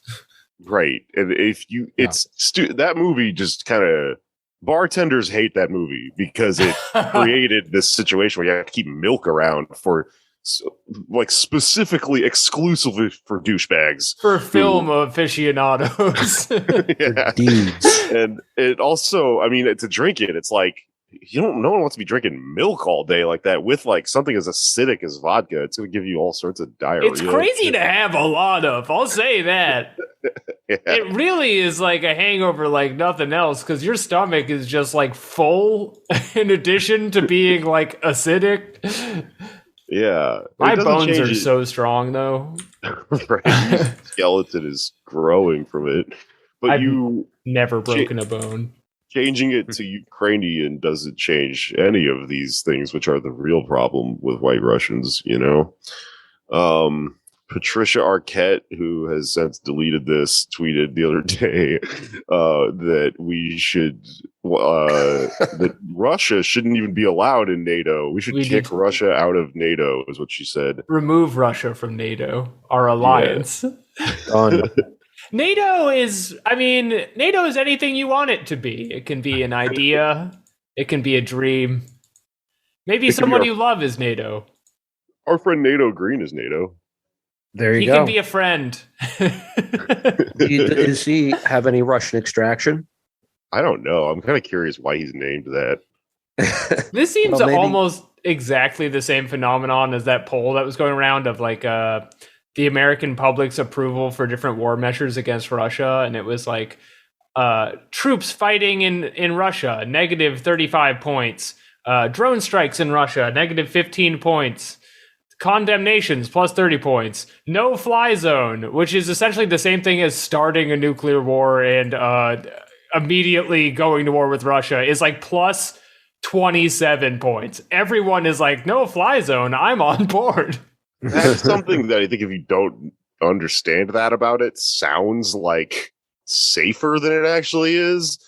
Right, and that movie just kind of. Bartenders hate that movie because it created this situation where you have to keep milk around for, like, specifically exclusively for douchebags, for film aficionados. Yeah. And it also, I mean, to drink it, it's like no one wants to be drinking milk all day like that with like something as acidic as vodka. It's going to give you all sorts of diarrhea. It's crazy to have a lot of. I'll say that. Yeah. It really is like a hangover like nothing else, because your stomach is just like full in addition to being like acidic. Yeah. My bones are so strong though. Right. Skeleton is growing from it. But I've never broken a bone. Changing it to Ukrainian doesn't change any of these things, which are the real problem with white Russians, Patricia Arquette, who has since deleted this, tweeted the other day that we should that Russia shouldn't even be allowed in NATO. We should kick Russia out of NATO, is what she said. Remove Russia from NATO, our alliance. Yeah. NATO is anything you want it to be. It can be an idea. It can be a dream. Maybe someone you love is NATO. Our friend NATO Green is NATO. There you go. He can be a friend. Does he have any Russian extraction? I don't know. I'm kind of curious why he's named that. This seems almost exactly the same phenomenon as that poll that was going around of like the American public's approval for different war measures against Russia. And it was like troops fighting in Russia, negative 35 points. Drone strikes in Russia, negative 15 points. Condemnations, plus 30 points. No fly zone, which is essentially the same thing as starting a nuclear war and immediately going to war with Russia, is like plus 27 points. Everyone is like, no fly zone, I'm on board. That's something that I think if you don't understand that about it, sounds like safer than it actually is,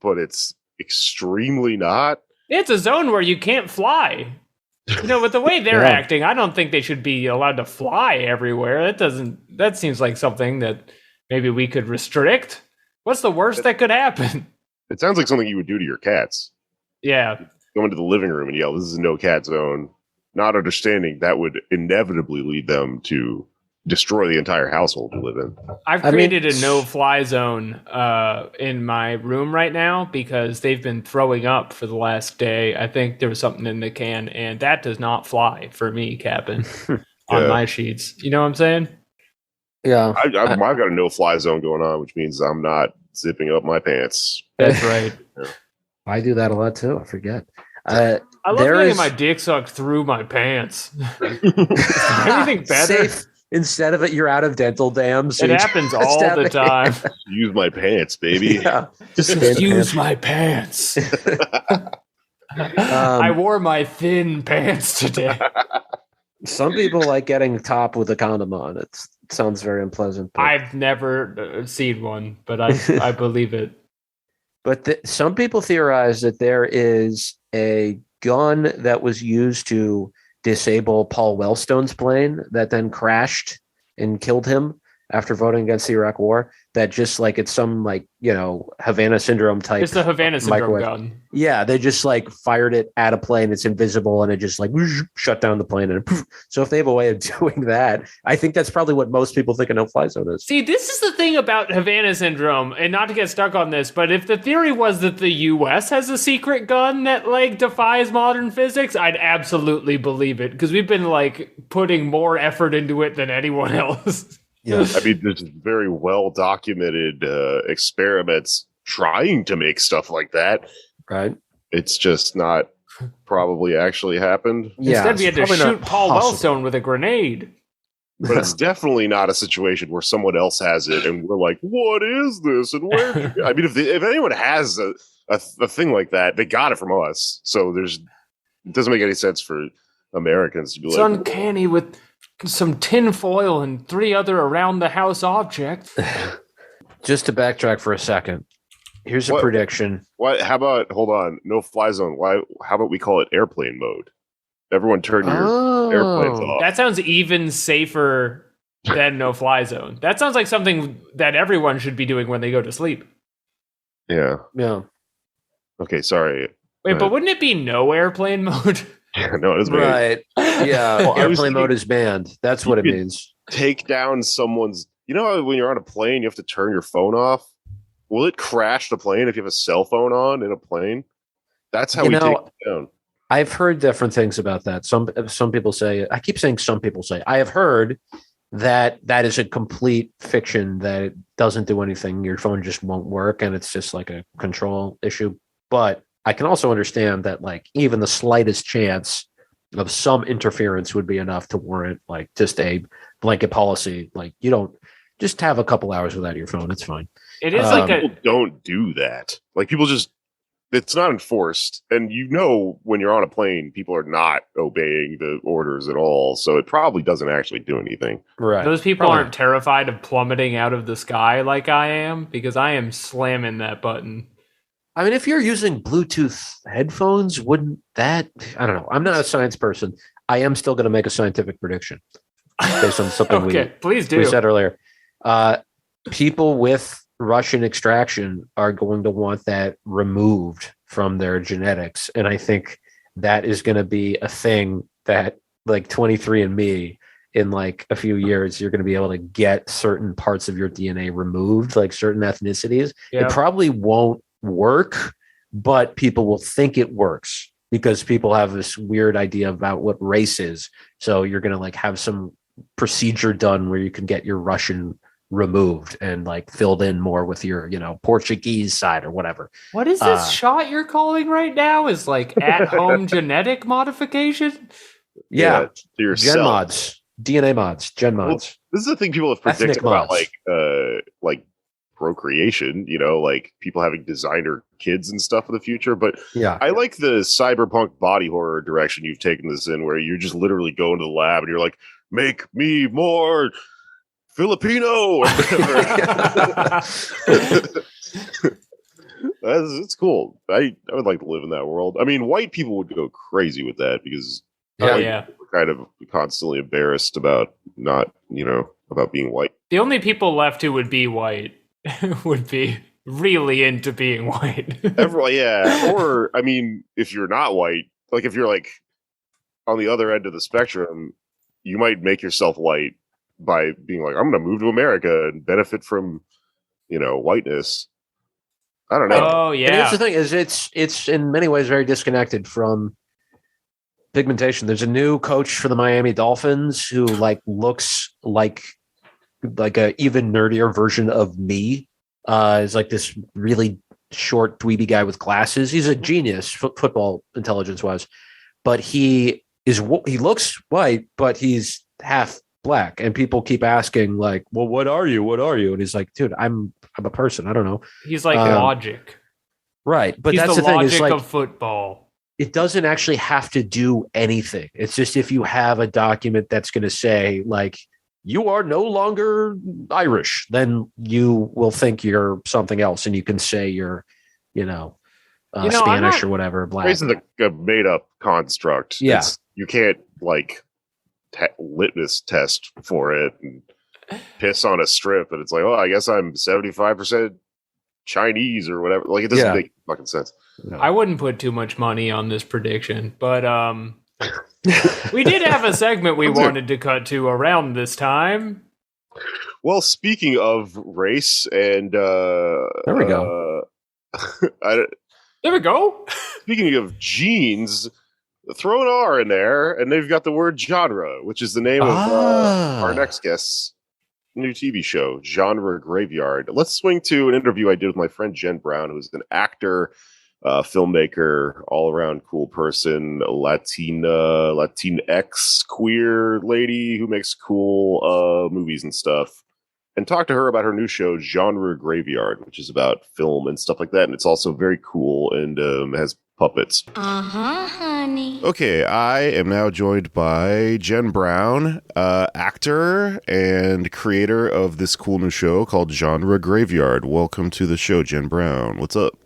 but it's extremely not. It's a zone where you can't fly. With the way they're acting, I don't think they should be allowed to fly everywhere. That seems like something that maybe we could restrict. What's the worst that could happen? It sounds like something you would do to your cats. Yeah. Go into the living room and yell, "This is a no cat zone." Not understanding that would inevitably lead them to destroy the entire household to live in. I've created a no-fly zone in my room right now because they've been throwing up for the last day. I think there was something in the can, and that does not fly for me, Captain, on my sheets. You know what I'm saying? Yeah. I've got a no-fly zone going on, which means I'm not zipping up my pants. That's right. I do that a lot, too. I forget. I love getting my dick sucked through my pants. Anything better? Safe. Instead of it, you're out of dental dams. It happens all the time. Use my pants, baby. Yeah. Just use my pants. I wore my thin pants today. Some people like getting top with a condom on. It sounds very unpleasant. I've never seen one, but I believe it. But some people theorize that there is a gun that was used to disable Paul Wellstone's plane that then crashed and killed him. after voting against the Iraq War that just like it's some like, you know, Havana syndrome type. It's the Havana syndrome microwave gun. Yeah, they just like fired it at a plane. It's invisible and it just like whoosh, shut down the plane. And poof. So if they have a way of doing that, I think that's probably what most people think a no-fly zone is. See, this is the thing about Havana syndrome, and not to get stuck on this, but if the theory was that the U.S. has a secret gun that like defies modern physics, I'd absolutely believe it because we've been like putting more effort into it than anyone else. Yeah, I mean, there's very well documented experiments trying to make stuff like that. right. It's just not probably actually happened. Instead, we had to shoot Paul possible. Wellstone with a grenade. But it's definitely not a situation where someone else has it and we're like, what is this? And where? I mean, if anyone has a thing like that, they got it from us. So it doesn't make any sense for Americans to be It's like, uncanny with some tin foil and 3 other around the house objects. Just to backtrack for a second, here's a What? prediction. what? How about, hold on, no fly zone? Why? How about we call it airplane mode? Everyone turn your airplanes off. That sounds even safer than no fly zone. That sounds like something that everyone should be doing when they go to sleep. Yeah. Yeah. Okay, sorry. Wait, but wouldn't it be no airplane mode? No, it is very Right. Yeah. Well, I was Airplane mode thinking- is banned. That's what it You- means. take down someone's. You know how when you're on a plane, you have to turn your phone off. Will it crash the plane if you have a cell phone on in a plane? That's how You we know, take it down. I've heard different things about that. Some people say, I keep saying some people say, I have heard that is a complete fiction, that it doesn't do anything. Your phone just won't work and it's just like a control issue. But I can also understand that like even the slightest chance of some interference would be enough to warrant like just a blanket policy. Like you don't just have a couple hours without your phone. It's fine. It is like People don't do that. Like people just, it's not enforced. And you know, when you're on a plane, people are not obeying the orders at all. So it probably doesn't actually do anything. Right. those people Probably. aren't terrified of plummeting out of the sky like I am, because I am slamming that button. I mean, if you're using Bluetooth headphones, wouldn't that? I don't know. I'm not a science person. I am still going to make a scientific prediction based on something Okay, please do. we said earlier. People with Russian extraction are going to want that removed from their genetics. And I think that is going to be a thing that like 23andMe in like a few years, you're going to be able to get certain parts of your DNA removed, like certain ethnicities. Yeah. It probably won't work, but people will think it works because people have this weird idea about what race is. So you're going to like have some procedure done where you can get your Russian removed and like filled in more with your, you know, Portuguese side or whatever. What is this shot you're calling right now? Is like at-home genetic modification? Yeah. To yourself. Gen mods, DNA mods, gen mods. This is the thing people have predicted Ethnic about mods. like procreation, you know, like people having designer kids and stuff in the future. But Yeah. I like the cyberpunk body horror direction you've taken this in, where you're just literally going to the lab and you're like, make me more Filipino or whatever. It's cool. I would like to live in that world. I mean, white people would go crazy with that because Yeah. we're kind of constantly embarrassed about not, you know, about being white. The only people left who would be white would be really into being white. Everyone, yeah. Or, I mean, if you're not white, like if you're like on the other end of the spectrum, you might make yourself white by being like, I'm going to move to America and benefit from, you know, whiteness. I don't know. Oh And yeah. here's the thing: is it's in many ways very disconnected from pigmentation. There's a new coach for the Miami Dolphins who like looks like a even nerdier version of me. Is like this really short, dweeby guy with glasses. He's a genius, football intelligence wise, but he looks white, but he's half black. And people keep asking like, "Well, what are you? What are you?" And he's like, "Dude, I'm a person. I don't know." He's like logic. Right, but He's that's the the thing. Is logic like of football. it doesn't actually have to do anything. It's just if you have a document that's going to say like you are no longer Irish, then you will think you're something else, and you can say you're, Spanish or whatever. Black. Race is a made up construct. Yeah. You can't like litmus test for it. And piss on a strip, and it's like, oh, I guess I'm 75% Chinese or whatever. Like, it doesn't make fucking sense. No. I wouldn't put too much money on this prediction, but we did have a segment we wanted to cut to around this time. Well, speaking of race and there we go. There we go. Speaking of genes, throw an R in there, and they've got the word genre, which is the name of our next guest's new TV show, Genre Graveyard. Let's swing to an interview I did with my friend Jen Brown, who's an actor, filmmaker, all-around cool person, Latinx queer lady who makes cool movies and stuff. And talk to her about her new show, Genre Graveyard, which is about film and stuff like that. And it's also very cool and has puppets. Honey. Okay, I am now joined by Jen Brown, actor and creator of this cool new show called Genre Graveyard. Welcome to the show, Jen Brown. What's up?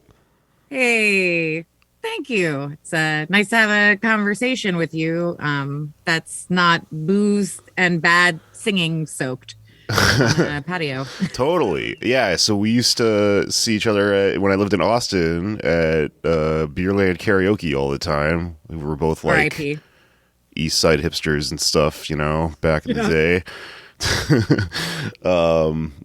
Hey, thank you. It's nice to have a conversation with you that's not booze and bad singing soaked. Patio. Totally. Yeah. So we used to see each other when I lived in Austin at Beerland Karaoke all the time. We were both like R.I.P. East Side hipsters and stuff, back in the day.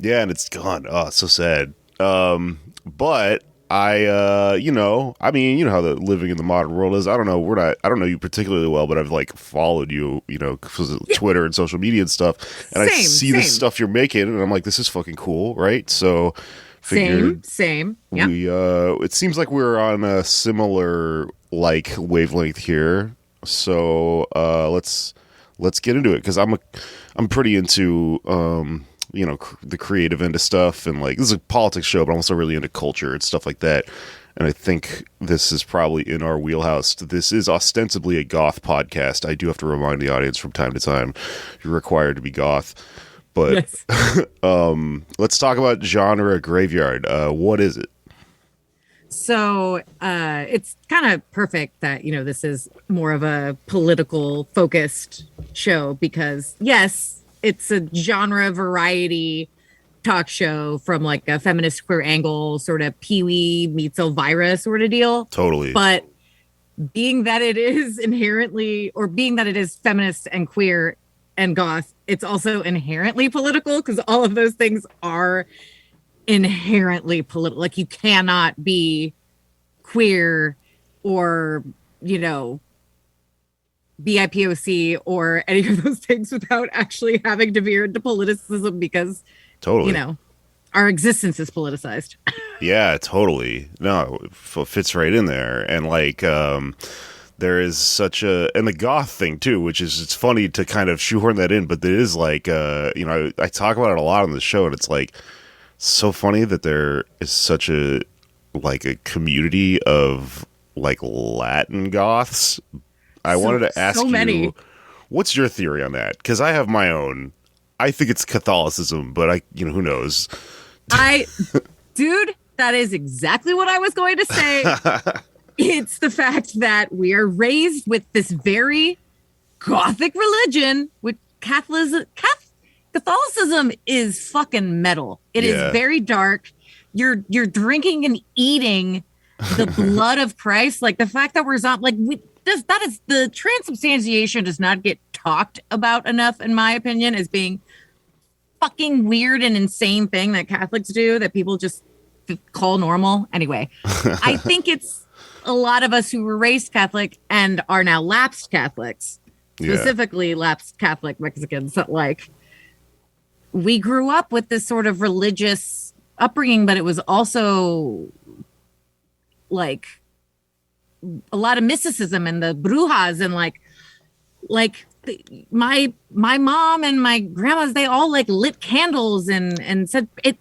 Yeah, and it's gone. Oh, it's so sad. But I how the living in the modern world is. I don't know you particularly well, but I've like followed you, because of Twitter and social media and stuff. And I see the stuff you're making, and I'm like, this is fucking cool, right? So, same. Yeah. It seems like we're on a similar like wavelength here. So let's get into it, because I'm pretty into the creative end of stuff, and like, this is a politics show, but I'm also really into culture and stuff like that. And I think this is probably in our wheelhouse. This is ostensibly a goth podcast. I do have to remind the audience from time to time, you're required to be goth. But yes. Let's talk about Genre Graveyard. What is it? So it's kind of perfect that, this is more of a political focused show, because yes, it's a genre variety talk show from like a feminist queer angle, sort of Pee-wee meets Elvira sort of deal. Totally. But being that it is feminist and queer and goth, it's also inherently political, because all of those things are inherently political. Like, you cannot be queer or, BIPOC or any of those things without actually having to veer into politicism, because totally, our existence is politicized. Yeah, totally. No, it fits right in there. And like, there is such and the goth thing too, which is, it's funny to kind of shoehorn that in, but there is like, I talk about it a lot on the show, and it's like so funny that there is such a community of like Latin goths. I wanted to ask you, what's your theory on that? Because I have my own. I think it's Catholicism, but who knows? Dude, that is exactly what I was going to say. It's the fact that we are raised with this very Gothic religion, which Catholicism is fucking metal. It is very dark. You're drinking and eating the blood of Christ. Like, the fact that we're not like that is the transubstantiation does not get talked about enough, in my opinion, as being fucking weird and insane thing that Catholics do that people just call normal. Anyway, I think it's a lot of us who were raised Catholic and are now lapsed Catholics, specifically lapsed Catholic Mexicans, that like, we grew up with this sort of religious upbringing, but it was also like a lot of mysticism and the brujas, and my mom and my grandmas, they all like lit candles and said it.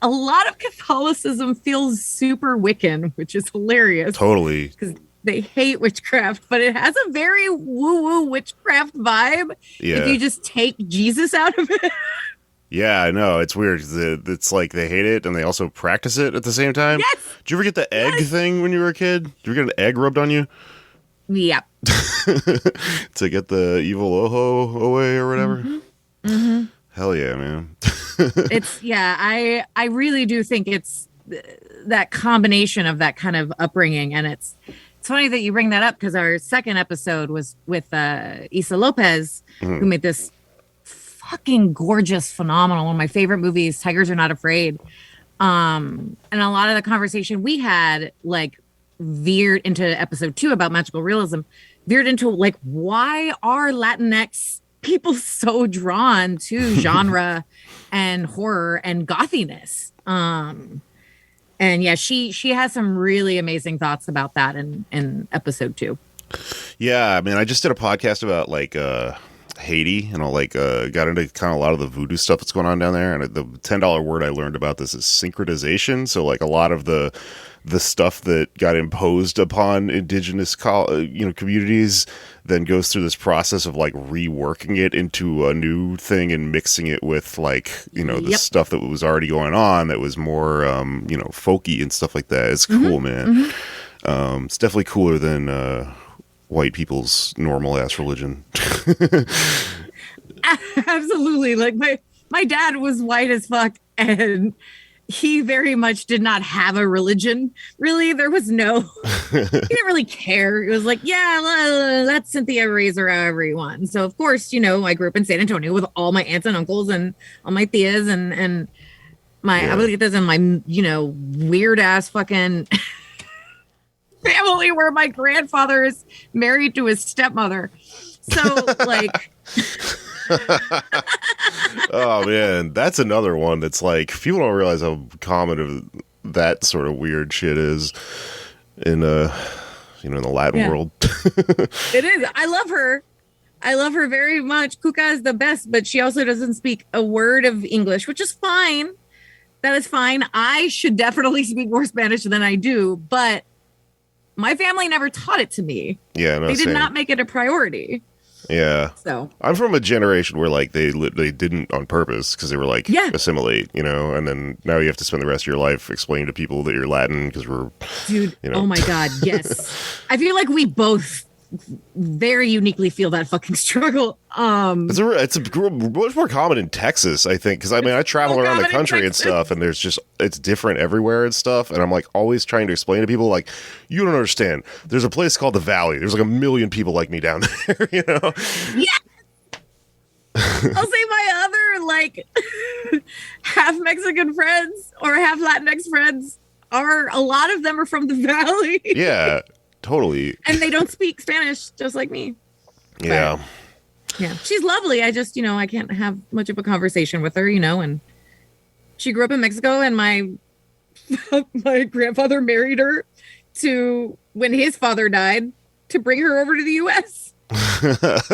A lot of Catholicism feels super Wiccan, which is hilarious. Totally. Because they hate witchcraft, but it has a very woo-woo witchcraft vibe. Yeah. If you just take Jesus out of it. Yeah, I know. It's weird. It's like they hate it and they also practice it at the same time. Yes. Did you ever get the egg thing when you were a kid? Did you ever get an egg rubbed on you? Yep. To get the evil ojo away or whatever? Mm-hmm. Mm-hmm. Hell yeah, man. I really do think it's that combination of that kind of upbringing. And it's funny that you bring that up because our second episode was with Issa Lopez, who made this fucking gorgeous, phenomenal, one of my favorite movies, Tigers Are Not Afraid. And a lot of the conversation we had like veered into episode 2 about magical realism, veered into like, why are Latinx people so drawn to genre and horror and gothiness? And yeah, she has some really amazing thoughts about that in episode 2. Yeah, I mean, I just did a podcast about like Haiti, and I got into kind of a lot of the voodoo stuff that's going on down there. And the $10 word I learned about this is synchronization. So like a lot of the stuff that got imposed upon indigenous communities then goes through this process of like reworking it into a new thing and mixing it with like, the stuff that was already going on that was more folky and stuff like that. It's cool, man. It's definitely cooler than white people's normal ass religion. Absolutely. Like my dad was white as fuck, and he very much did not have a religion. Really, there was no. He didn't really care. It was like, yeah, let Cynthia raise her however you want. So of course, I grew up in San Antonio with all my aunts and uncles and all my tias and my I would get this in my weird ass fucking family where my grandfather is married to his stepmother. So like. Oh man, that's another one that's like people don't realize how common that sort of weird shit is in in the Latin world. It is. I love her very much. Kuka is the best, but she also doesn't speak a word of English, which is fine. That is fine. I should definitely speak more Spanish than I do, but my family never taught it to me. Yeah, no, they did not make it a priority. Yeah. So I'm from a generation where like they didn't on purpose because they were like assimilate, and then now you have to spend the rest of your life explaining to people that you're Latin because we're Oh my God, yes. I feel like we both very uniquely feel that fucking struggle. It's much more common in Texas, I think, because I mean I travel around the country and stuff, and it's different everywhere and stuff, and I'm like always trying to explain to people like, you don't understand. There's a place called the Valley. There's like 1 million people like me down there, Yeah. I'll say my other like half Mexican friends or half Latinx friends a lot of them are from the Valley. Yeah. Totally. And they don't speak Spanish just like me. Yeah. But, yeah. She's lovely. I just, I can't have much of a conversation with her, and she grew up in Mexico, and my grandfather married her when his father died to bring her over to the US.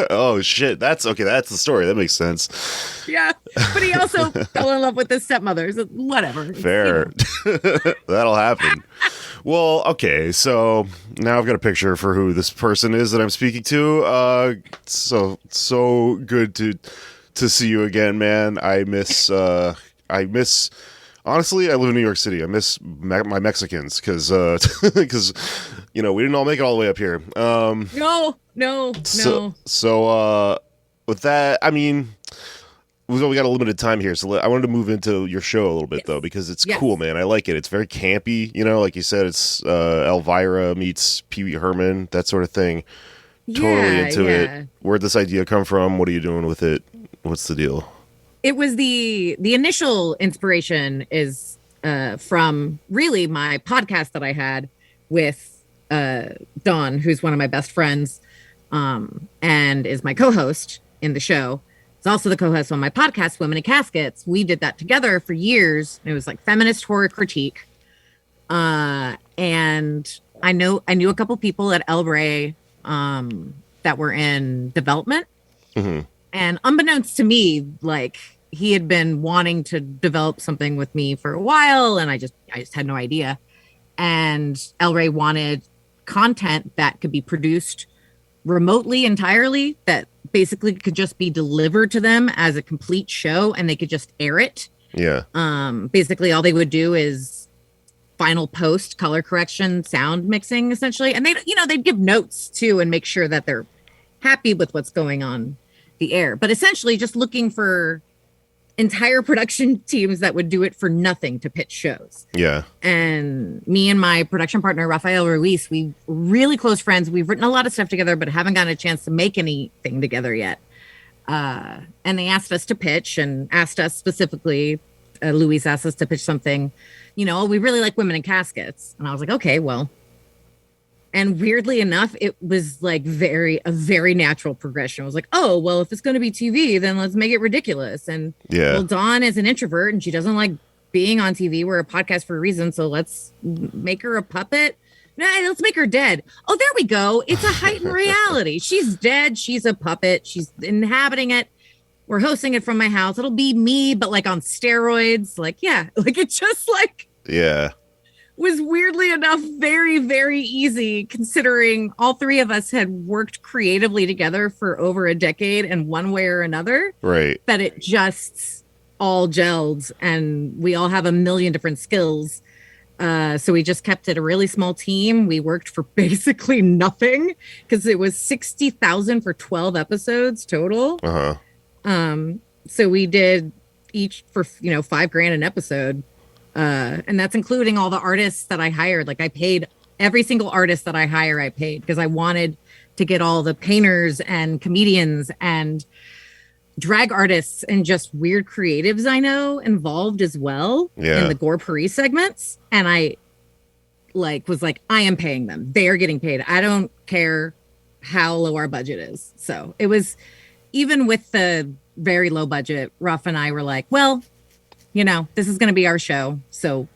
Oh shit. That's the story. That makes sense. Yeah. But he also fell in love with his stepmother. So whatever. Fair. That'll happen. Well, okay, so now I've got a picture for who this person is that I'm speaking to. So good to see you again, man. I miss honestly, I live in New York City. I miss my Mexicans because we didn't all make it all the way up here. No. So with that, I mean, we got a limited time here, so I wanted to move into your show a little bit though, because it's cool, man. I like it. It's very campy, like you said. It's Elvira meets Pee Wee Herman, that sort of thing. Totally into it. Where'd this idea come from? What are you doing with it? What's the deal? It was the initial inspiration is from really my podcast that I had with Dawn, who's one of my best friends, and is my co-host in the show. It's also the co-host on my podcast, Women in Caskets. We did that together for years. It was like feminist horror critique. And I knew a couple people at El Rey that were in development. Mm-hmm. And unbeknownst to me, like he had been wanting to develop something with me for a while, and I just had no idea. And El Rey wanted content that could be produced remotely entirely, that basically could just be delivered to them as a complete show, and they could just air it. Yeah. Basically all they would do is final post, color correction, sound mixing essentially. And they'd give notes too and make sure that they're happy with what's going on the air, but essentially just looking for entire production teams that would do it for nothing to pitch shows. Yeah. And me and my production partner, Rafael Ruiz, we really close friends. We've written a lot of stuff together, but haven't gotten a chance to make anything together yet. And they asked us to pitch and asked us specifically, Luis asked us to pitch something, we really like women in caskets. And I was like, okay, well. And weirdly enough, it was like a very natural progression. I was like, oh, well, if it's going to be TV, then let's make it ridiculous. And well, Dawn is an introvert and she doesn't like being on TV. We're a podcast for a reason. So let's make her a puppet. Nah, let's make her dead. Oh, there we go. It's a heightened reality. She's dead. She's a puppet. She's inhabiting it. We're hosting it from my house. It'll be me, but like on steroids. Like, yeah, like it just like. Yeah. Was weirdly enough very, very easy considering all three of us had worked creatively together for over a decade in one way or another. Right. That it just all gelled and we all have a million different skills. So we just kept it a really small team. We worked for basically nothing because it was 60,000 for 12 episodes total. So we did each for, $5,000 an episode. And that's including all the artists that I hired. Like I paid every single artist that I hire, I paid because I wanted to get all the painters and comedians and drag artists and just weird creatives I know involved as well in the Gore Paris segments. And I was like, I am paying them. They are getting paid. I don't care how low our budget is. So it was, even with the very low budget, Ruff and I were like, well, this is going to be our show. So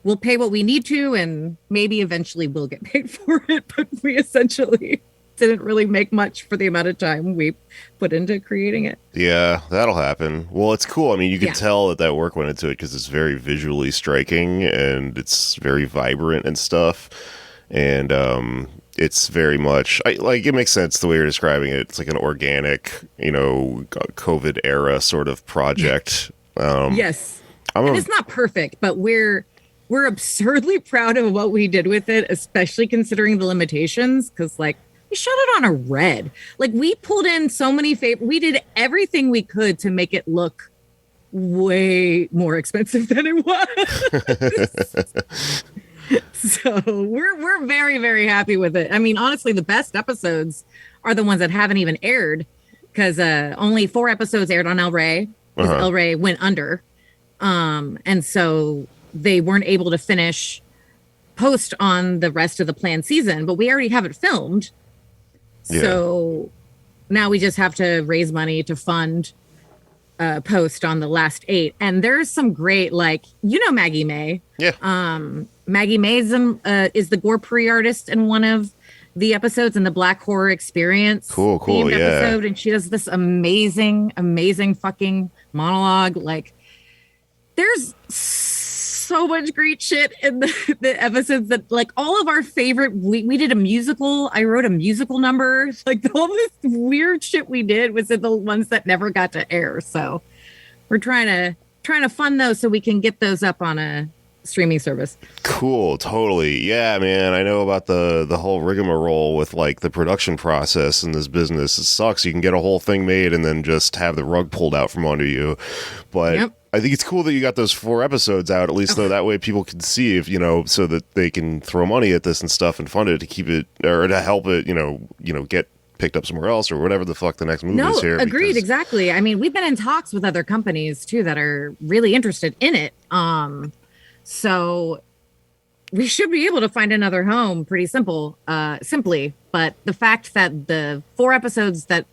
we'll pay what we need to, and maybe eventually we'll get paid for it. But we essentially didn't really make much for the amount of time we put into creating it. Yeah, that'll happen. Well, it's cool. I mean, you can tell that work went into it because it's very visually striking and it's very vibrant and stuff. And it's very much it makes sense the way you're describing it. It's like an organic, COVID era sort of project. Yes. And it's not perfect, but we're absurdly proud of what we did with it, especially considering the limitations. Because we shot it on a red. We pulled in so many we did everything we could to make it look way more expensive than it was. So we're very, very happy with it. I mean, honestly, the best episodes are the ones that haven't even aired because only 4 episodes aired on El Rey. El Rey went under. And so they weren't able to finish post on the rest of the planned season, but we already have it filmed. Yeah. So now we just have to raise money to fund post on the last 8. And there's some great, Maggie May. Yeah. Maggie May is the Gore Paris artist in one of the episodes in the Black Horror Experience themed episode, and she does this amazing fucking monologue. There's so much great shit in the episodes that all of our favorite. We did a musical. I wrote a musical number. All this weird shit we did was in the ones that never got to air. So we're trying to fund those so we can get those up on a streaming service. Cool, totally. Yeah, man, I know about the whole rigmarole with the production process in this business. It sucks. You can get a whole thing made and then just have the rug pulled out from under you. But I think it's cool that you got those 4 episodes out, at least though that way people can see if so that they can throw money at this and stuff and fund it to keep it or to help it get picked up somewhere else or whatever the fuck the next move is here. Agreed, exactly. I mean, we've been in talks with other companies too that are really interested in it. So we should be able to find another home pretty simply. But the fact that the 4 episodes that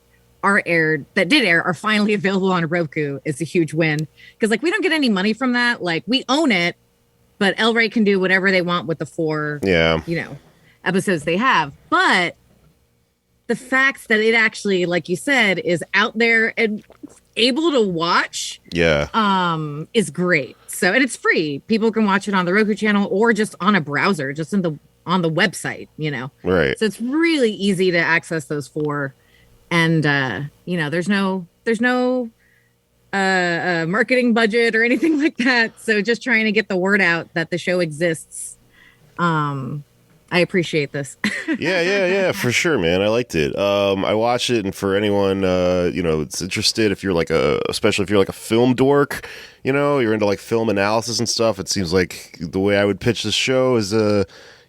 did air are finally available on Roku is a huge win. Because we don't get any money from that. We own it, but El Rey can do whatever they want with the 4 episodes they have. But the fact that it actually, like you said, is out there and able to watch is great. So, and it's free. People can watch it on the Roku channel or just on a browser, just on the website, Right. So it's really easy to access those 4. And there's no marketing budget or anything like that. So just trying to get the word out that the show exists I appreciate this. yeah, for sure, man. I liked it. I watched it, and for anyone, it's interested, if you're especially if you're like a film dork, you're into like film analysis and stuff. It seems like the way I would pitch this show is,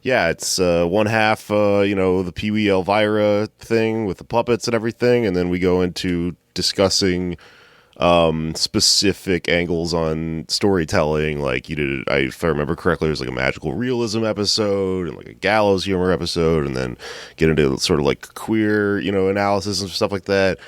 it's one half, the Pee Wee Elvira thing with the puppets and everything, and then we go into discussing specific angles on storytelling. Like if I remember correctly, there's like a magical realism episode and like a gallows humor episode, and then get into sort of like queer, analysis and stuff like that.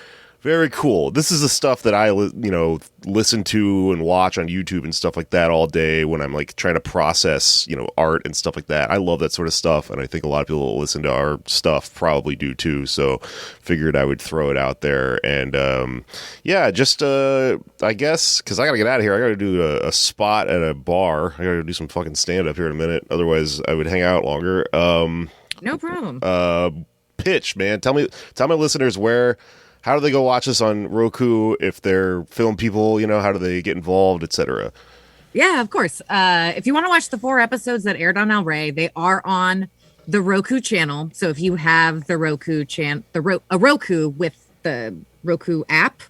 Very cool. This is the stuff that I, listen to and watch on YouTube and stuff like that all day when I'm like trying to process, art and stuff like that. I love that sort of stuff, and I think a lot of people that listen to our stuff probably do too. So figured I would throw it out there. And I guess because I got to get out of here. I got to do a spot at a bar. I got to do some fucking stand up here in a minute. Otherwise, I would hang out longer. No problem. Pitch, man. Tell my listeners how do they go watch this on Roku? If they're film people, how do they get involved, etc.? Yeah, of course. If you want to watch the 4 episodes that aired on El Rey, they are on the Roku channel. So if you have the Roku a Roku with the Roku app,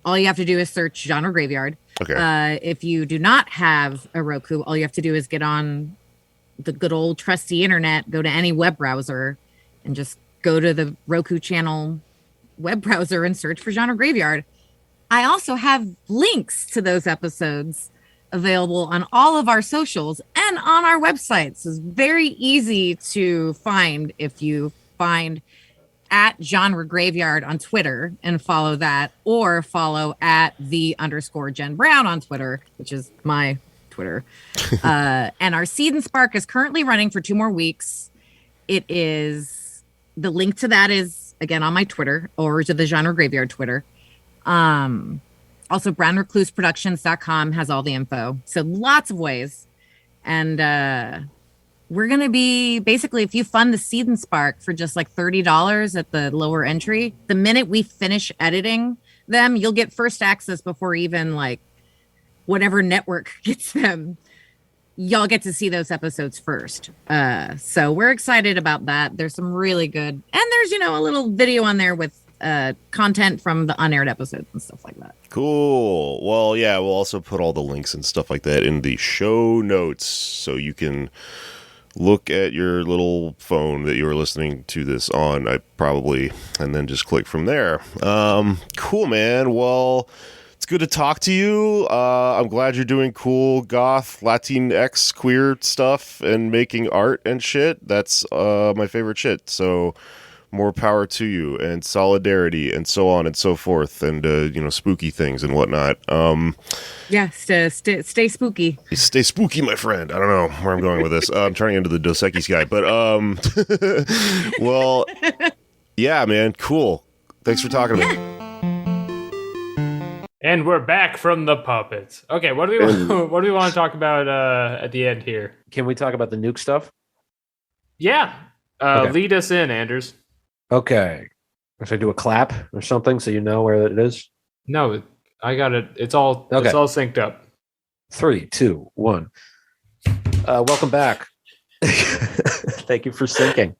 all you have to do is search Genre Graveyard. Okay. If you do not have a Roku, all you have to do is get on the good old trusty internet, go to any web browser, and just go to the Roku channel web browser and search for Genre Graveyard. I also have links to those episodes available on all of our socials and on our website. So it's very easy to find if you find at Genre Graveyard on Twitter and follow that, or follow at _Jen Brown on Twitter, which is my Twitter. And our Seed and Spark is currently running for 2 more weeks. The link to that is again on my Twitter, or to the Genre Graveyard Twitter. Also, brownrecluseproductions.com has all the info. So lots of ways. And we're going to be, basically, if you fund the Seed and Spark for just like $30 at the lower entry, the minute we finish editing them, you'll get first access before even like whatever network gets them. Y'all get to see those episodes first. So we're excited about that. There's some really good, and there's, a little video on there with content from the unaired episodes and stuff like that. Cool. Well, yeah, we'll also put all the links and stuff like that in the show notes, so you can look at your little phone that you were listening to this on, and then just click from there. Cool, man. Well, it's good to talk to you. I'm glad you're doing cool goth, Latinx, queer stuff and making art and shit. That's my favorite shit. So more power to you, and solidarity, and so on and so forth, and spooky things and whatnot. Stay spooky. Stay spooky, my friend. I don't know where I'm going with this. I'm turning into the Dos Equis guy, but well, yeah, man, cool. Thanks for talking to me. And we're back from the puppets. Okay, what do we want to talk about at the end here? Can we talk about the nuke stuff? Yeah. Okay. Lead us in, Anders. Okay. Should I do a clap or something so you know where it is? No, I got it. It's all synced up. 3, 2, 1. Welcome back. Thank you for syncing.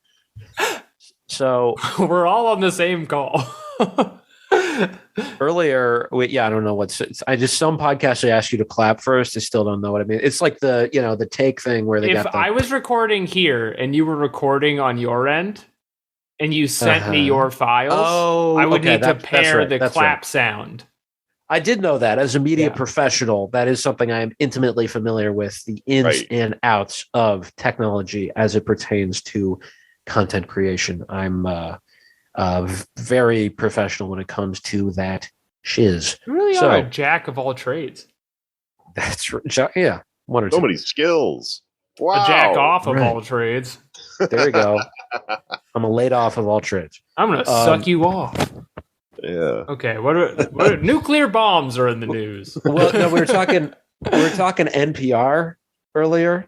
So we're all on the same call. Earlier, I don't know some podcasts they ask you to clap first. I still don't know what I mean. It's like the take thing where they I was recording here and you were recording on your end and you sent me your files, I would need to pair the clap sound. I did know that as a media professional. That is something I am intimately familiar with, the ins and outs of technology as it pertains to content creation. I'm very professional when it comes to that shiz. You really are a jack of all trades. That's right. Yeah. One or so two. many skills. Wow. A jack off of all trades. There you go. I'm a laid off of all trades. I'm going to suck you off. Yeah. Okay. What are nuclear bombs are in the news? Well, no, we were talking NPR earlier,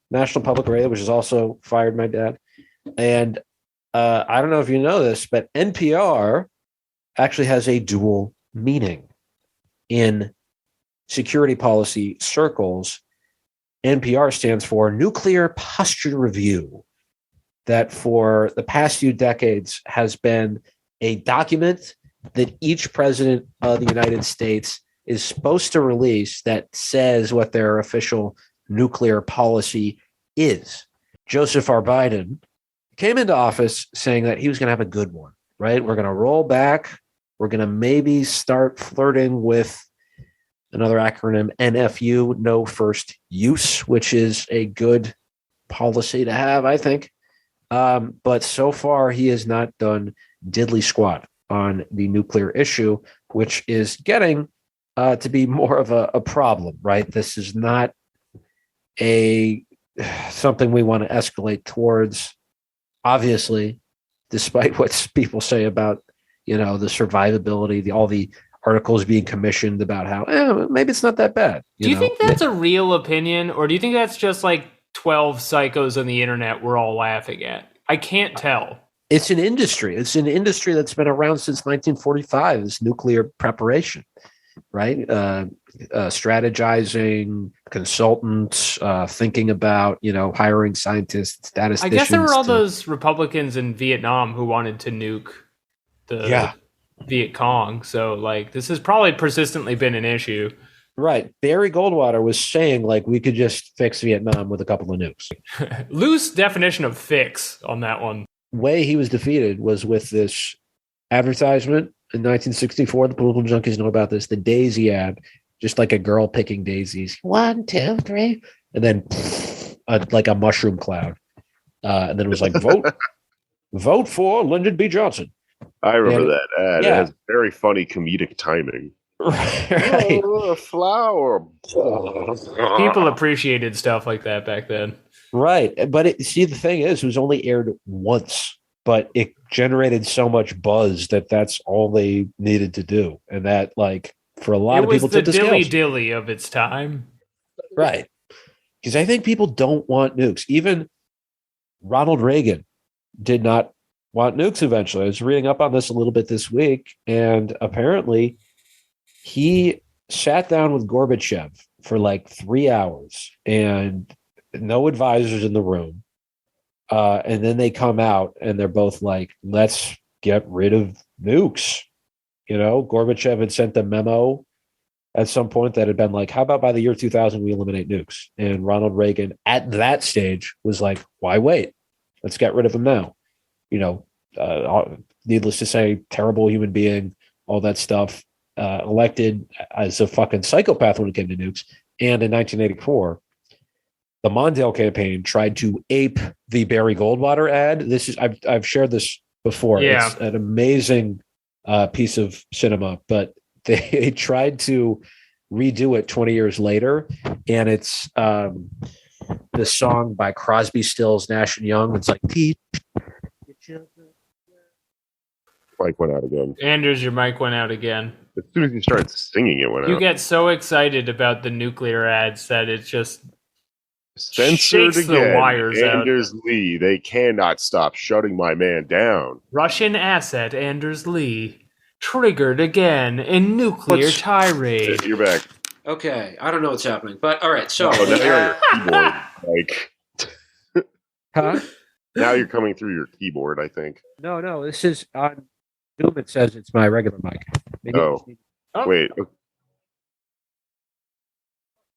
National Public Radio, which has also fired my dad. And I don't know if you know this, but NPR actually has a dual meaning. In security policy circles, NPR stands for Nuclear Posture Review. that for the past few decades has been a document that each president of the United States is supposed to release that says what their official nuclear policy is. Joseph R. Biden came into office saying that he was going to have a good one, right? We're going to roll back. We're going to maybe start flirting with another acronym, NFU, no first use, which is a good policy to have, I think. But so far, he has not done diddly squat on the nuclear issue, which is getting to be more of a problem, right? This is not something we want to escalate towards, obviously, despite what people say about, the survivability, all the articles being commissioned about how maybe it's not that bad. Do you think that's a real opinion, or do you think that's just like 12 psychos on the internet we're all laughing at? I can't tell. It's an industry. It's an industry that's been around since 1945, this nuclear preparation, right? Strategizing, consultants, thinking about, hiring scientists, statisticians. I guess there were all those Republicans in Vietnam who wanted to nuke the Viet Cong. So, this has probably persistently been an issue. Right. Barry Goldwater was saying, we could just fix Vietnam with a couple of nukes. Loose definition of fix on that one. Way he was defeated was with this advertisement in 1964. The political junkies know about this. The daisy ad, just like a girl picking daisies. 1, 2, 3. And then like a mushroom cloud. And then it was like, vote for Lyndon B. Johnson. I remember that ad. Yeah. It has very funny comedic timing. Right. Oh, a flower. People appreciated stuff like that back then. Right. But the thing is, it was only aired once, but it generated so much buzz that's all they needed to do. And that, for a lot of people, it was the dilly-dilly of its time. Right. Because I think people don't want nukes. Even Ronald Reagan did not want nukes eventually. I was reading up on this a little bit this week, and apparently he sat down with Gorbachev for 3 hours and no advisors in the room. And then they come out and they're both like, let's get rid of nukes. Gorbachev had sent a memo at some point that had been like, how about by the year 2000, we eliminate nukes? And Ronald Reagan at that stage was like, why wait? Let's get rid of them now. Needless to say, terrible human being, all that stuff, elected as a fucking psychopath when it came to nukes. And in 1984, the Mondale campaign tried to ape the Barry Goldwater ad. I've shared this before. Yeah. It's an amazing piece of cinema, but they tried to redo it 20 years later. And it's the song by Crosby, Stills, Nash and Young. It's like, teach your children. Mic went out again. Anders, your mic went out again. As soon as you started singing, it went out. You get so excited about the nuclear ads that it just Censored shakes again. the wires Anders out. Lee. They cannot stop shutting my man down. Russian asset Anders Lee triggered again in nuclear tirade. You're back. Okay, I don't know what's happening, but all right. So Oh, now you're on your keyboard. huh? Now you're coming through your keyboard, I think. No, this is on Zoom. It says it's my regular mic. Maybe I just need- Oh. Wait.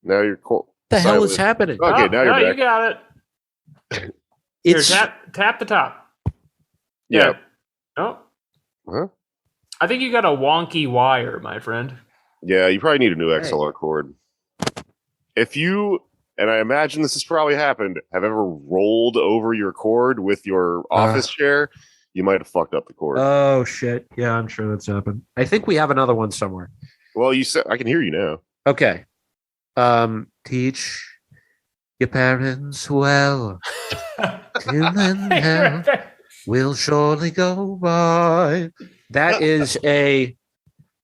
Now you're cool. What the hell is happening? Okay, now you're back. You got it. It's Here, tap the top. Yeah. Oh, Huh? I think you got a wonky wire, my friend. Yeah, you probably need a new XLR cord. If you, and I imagine this has probably happened, have ever rolled over your cord with your office chair, you might have fucked up the cord. Oh shit! Yeah, I'm sure that's happened. I think we have another one somewhere. Well, you said I can hear you now. Okay. Teach your parents well. Human hell will surely go by. That is a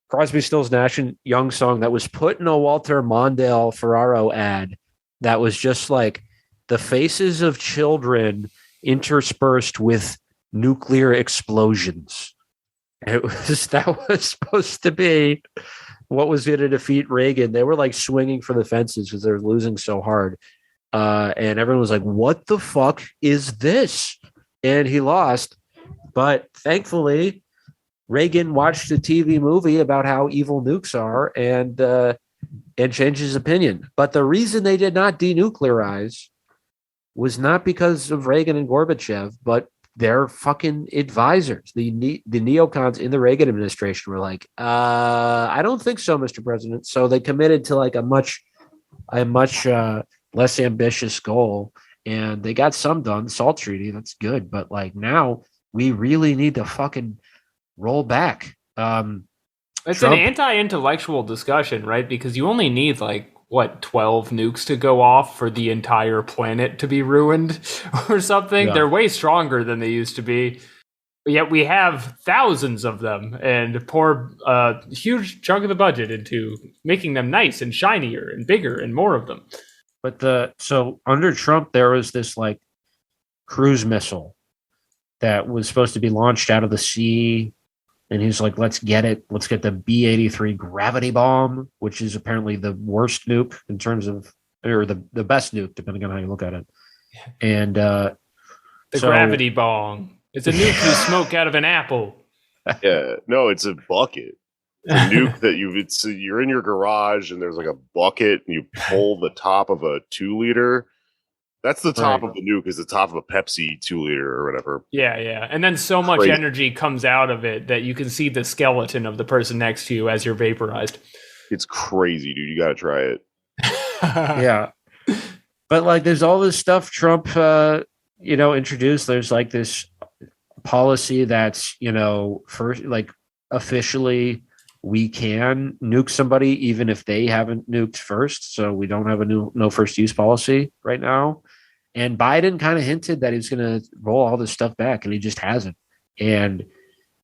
Crosby, Stills, Nash and Young song that was put in a Walter Mondale Ferraro ad. That was just like the faces of children interspersed with nuclear explosions. That was supposed to be what was going to defeat Reagan. They were like swinging for the fences because they were losing so hard. And everyone was like, what the fuck is this? and he lost. But thankfully, Reagan watched a TV movie about how evil nukes are and changed his opinion. But the reason they did not denuclearize was not because of Reagan and Gorbachev, but their fucking advisors. The neocons in the Reagan administration were like, I don't think so, Mr. President. So they committed to like a much less ambitious goal, and they got some done. SALT treaty, that's good, but like now we really need to fucking roll back. It's an anti-intellectual discussion, right? Because you only need 12 nukes to go off for the entire planet to be ruined or something. Yeah. They're way stronger than they used to be. But yet we have thousands of them and pour a huge chunk of the budget into making them nice and shinier and bigger and more of them. But so under Trump, there was this like cruise missile that was supposed to be launched out of the sea. And he's like, let's get it. Let's get the B-83 gravity bomb, which is apparently the worst nuke in terms of, or the best nuke, depending on how you look at it. And the gravity bomb. It's a nuke you smoke out of an apple. Yeah, no, it's a bucket. It's a nuke that you're in your garage and there's like a bucket and you pull the top of a 2-liter. That's the top of the nuke, is the top of a Pepsi 2-liter or whatever. Yeah, yeah. And then so much energy comes out of it that you can see the skeleton of the person next to you as you're vaporized. It's crazy, dude. You got to try it. Yeah. But like there's all this stuff Trump, introduced. There's like this policy that's, first, like officially we can nuke somebody even if they haven't nuked first. So we don't have a no first use policy right now. And Biden kind of hinted that he's going to roll all this stuff back, and he just hasn't. And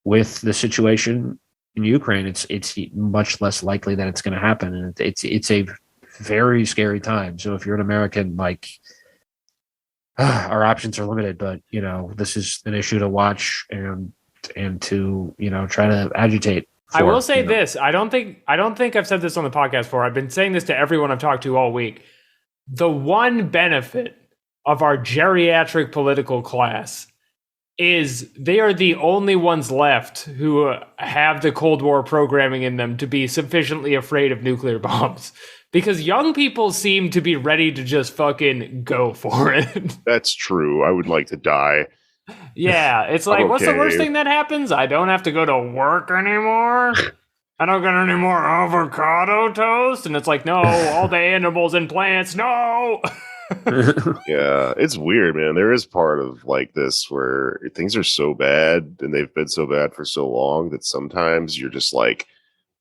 with the situation in Ukraine, it's much less likely that it's going to happen. And it's a very scary time. So if you're an American, like our options are limited, but this is an issue to watch and to, try to agitate. I will say this. I don't think I've said this on the podcast before. I've been saying this to everyone I've talked to all week. The one benefit of our geriatric political class is they are the only ones left who have the Cold War programming in them to be sufficiently afraid of nuclear bombs. Because young people seem to be ready to just fucking go for it. That's true. I would like to die. Yeah, it's like, what's the worst thing that happens? I don't have to go to work anymore. I don't get any more avocado toast. And it's like, no, all the animals and plants, no. Yeah, it's weird, man. There is part of like this where things are so bad and they've been so bad for so long that sometimes you're just like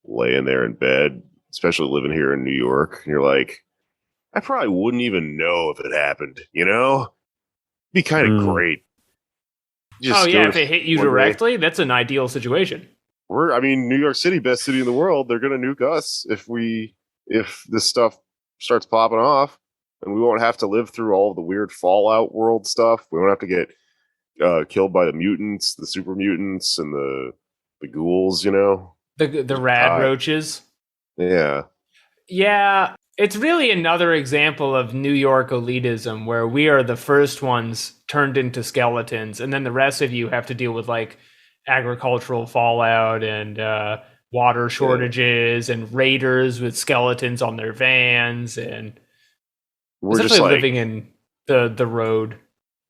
laying there in bed, especially living here in New York. And you're like, I probably wouldn't even know if it happened, Be kind of great. If it hit you directly, that's an ideal situation. New York City, best city in the world. They're going to nuke us if this stuff starts popping off, and we won't have to live through all the weird Fallout world stuff. We won't have to get killed by the mutants, the super mutants, and the ghouls. The rad roaches. Yeah. Yeah. It's really another example of New York elitism where we are the first ones turned into skeletons, and then the rest of you have to deal with like agricultural fallout and water shortages and raiders with skeletons on their vans, and we're essentially just living in the road.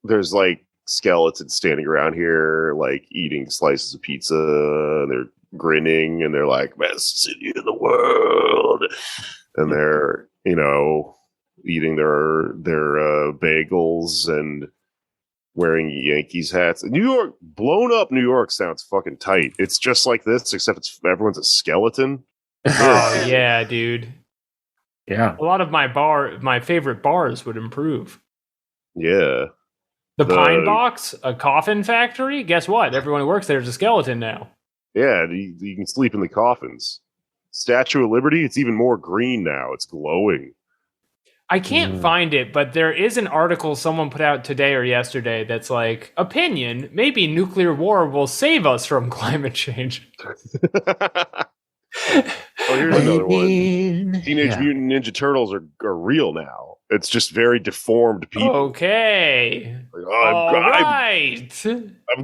There's like skeletons standing around here, like eating slices of pizza, and they're grinning, and they're like, best city in the world. And they're, eating their bagels and wearing Yankees hats. New York, blown up New York sounds fucking tight. It's just like this, except everyone's a skeleton. Oh yeah, dude. Yeah. A lot of my favorite bars would improve. Yeah. The Pine Box, a coffin factory. Guess what? Everyone who works there is a skeleton now. Yeah, you can sleep in the coffins. Statue of Liberty, it's even more green now. It's glowing. I can't find it, but there is an article someone put out today or yesterday that's like, opinion, maybe nuclear war will save us from climate change. Here's another one. Teenage Mutant Ninja Turtles are real now. It's just very deformed people. Okay. Like, I'm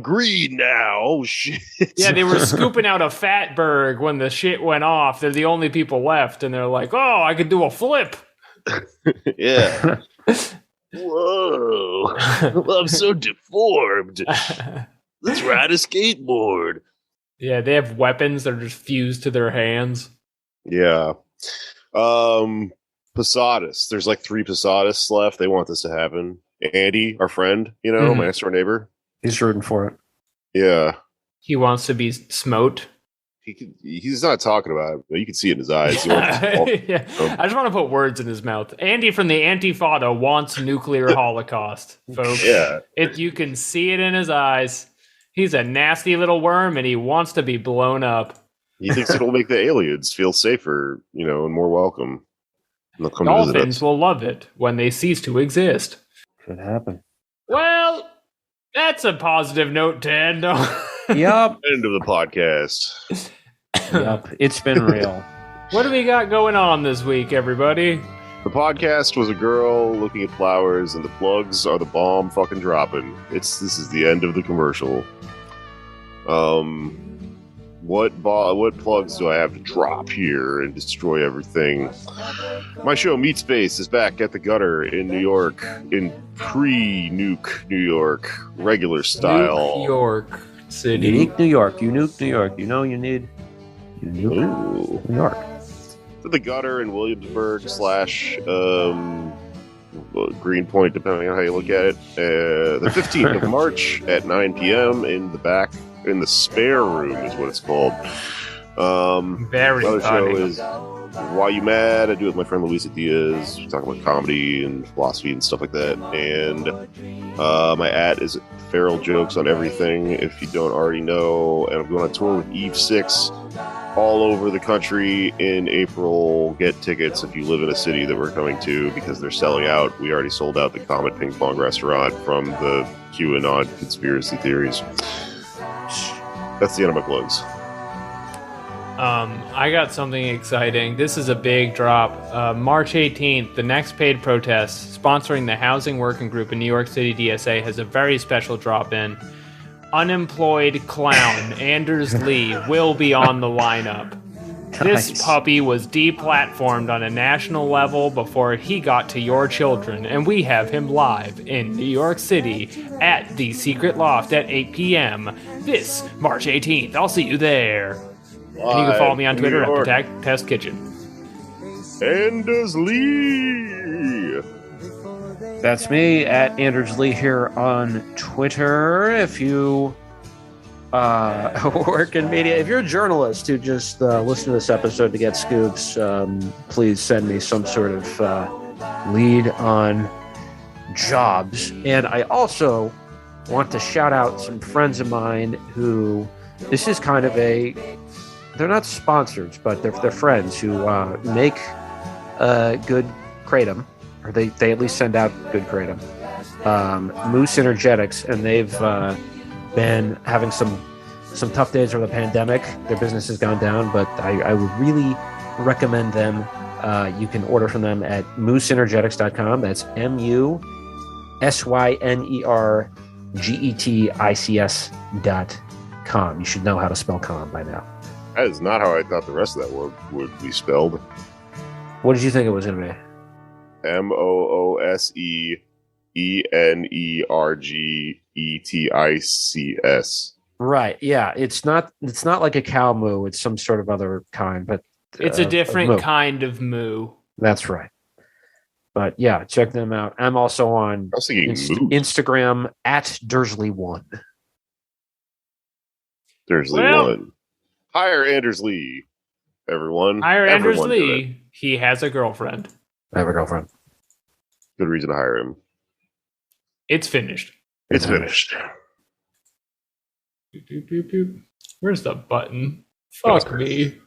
green now. Oh shit! Yeah, they were scooping out a fatberg when the shit went off. They're the only people left, and they're like, "Oh, I could do a flip." Yeah. Whoa! I'm so deformed. Let's ride a skateboard. Yeah, they have weapons that are just fused to their hands. Yeah. Posadas. There's like 3 Posadas left. They want this to happen. Andy, our friend, my next door neighbor. He's rooting for it. Yeah. He wants to be smote. He's not talking about it, but you can see it in his eyes. Yeah. I just want to put words in his mouth. Andy from the Antifada wants nuclear holocaust, folks. Yeah. You can see it in his eyes. He's a nasty little worm, and he wants to be blown up. He thinks it'll make the aliens feel safer, and more welcome. And they'll come to visit Dolphins us. will love it when they cease to exist. Could happen. Well, that's a positive note to end on. Yep. End of the podcast. Yep. It's been real. What do we got going on this week, everybody? The podcast was a girl looking at flowers, and the plugs are the bomb fucking dropping. This is the end of the commercial. What plugs do I have to drop here and destroy everything? My show Meat Space is back at the Gutter in New York, in pre-nuke New York, regular style. New York City. Unique New York. Unique New York. You need unique Ooh. New York. The Gutter in Williamsburg / Greenpoint, depending on how you look at it. The 15th of March at 9 p.m. in the spare room is what it's called. Very Another show funny. is Why You Mad? I do it with my friend Luisa Diaz. We talk about comedy and philosophy and stuff like that. And my @ is Feral Jokes on Everything, if you don't already know. And I'm going on tour with Eve 6 all over the country in April. Get tickets if you live in a city that we're coming to, because they're selling out. We already sold out the Comet Ping Pong restaurant from the QAnon conspiracy theories. That's the end of my plugs. I got something exciting. This is a big drop. March 18th, the next paid protest, sponsoring the Housing Working Group in New York City DSA, has a very special drop-in. Unemployed clown Anders Lee will be on the lineup. This Nice. puppy was deplatformed on a national level before he got to your children, and we have him live in New York City at the Secret Loft at 8 p.m. this March 18th. I'll see you there. And you can follow me on Twitter at the Test Kitchen. Anders Lee. That's me at Anders Lee here on Twitter. If you work in media, if you're a journalist who just listen to this episode to get scoops, please send me some sort of lead on jobs. And I also want to shout out some friends of mine who, this is kind of they're not sponsors, but they're friends who make good kratom, or they at least send out good kratom. Moose Energetics, and they've been having some tough days over the pandemic. Their business has gone down, but I would really recommend them. You can order from them at mooseenergetics.com. That's MUSYNERGETICS.com. You should know how to spell com by now. That is not how I thought the rest of that word would be spelled. What did you think it was going to be? MOOSENERGETICS. Right. Yeah. It's not like a cow moo. It's some sort of other kind, but It's a different moo. kind of moo. That's right. But yeah, check them out. I'm also on I was thinking Instagram at Dursley1. There's Well- one. Hire Anders Lee, everyone. Hire Anders Everyone do it. Lee. He has a girlfriend. I have a girlfriend. Good reason to hire him. It's finished. It's finished. Doop, doop, doop, doop. Where's the button? Fuck me.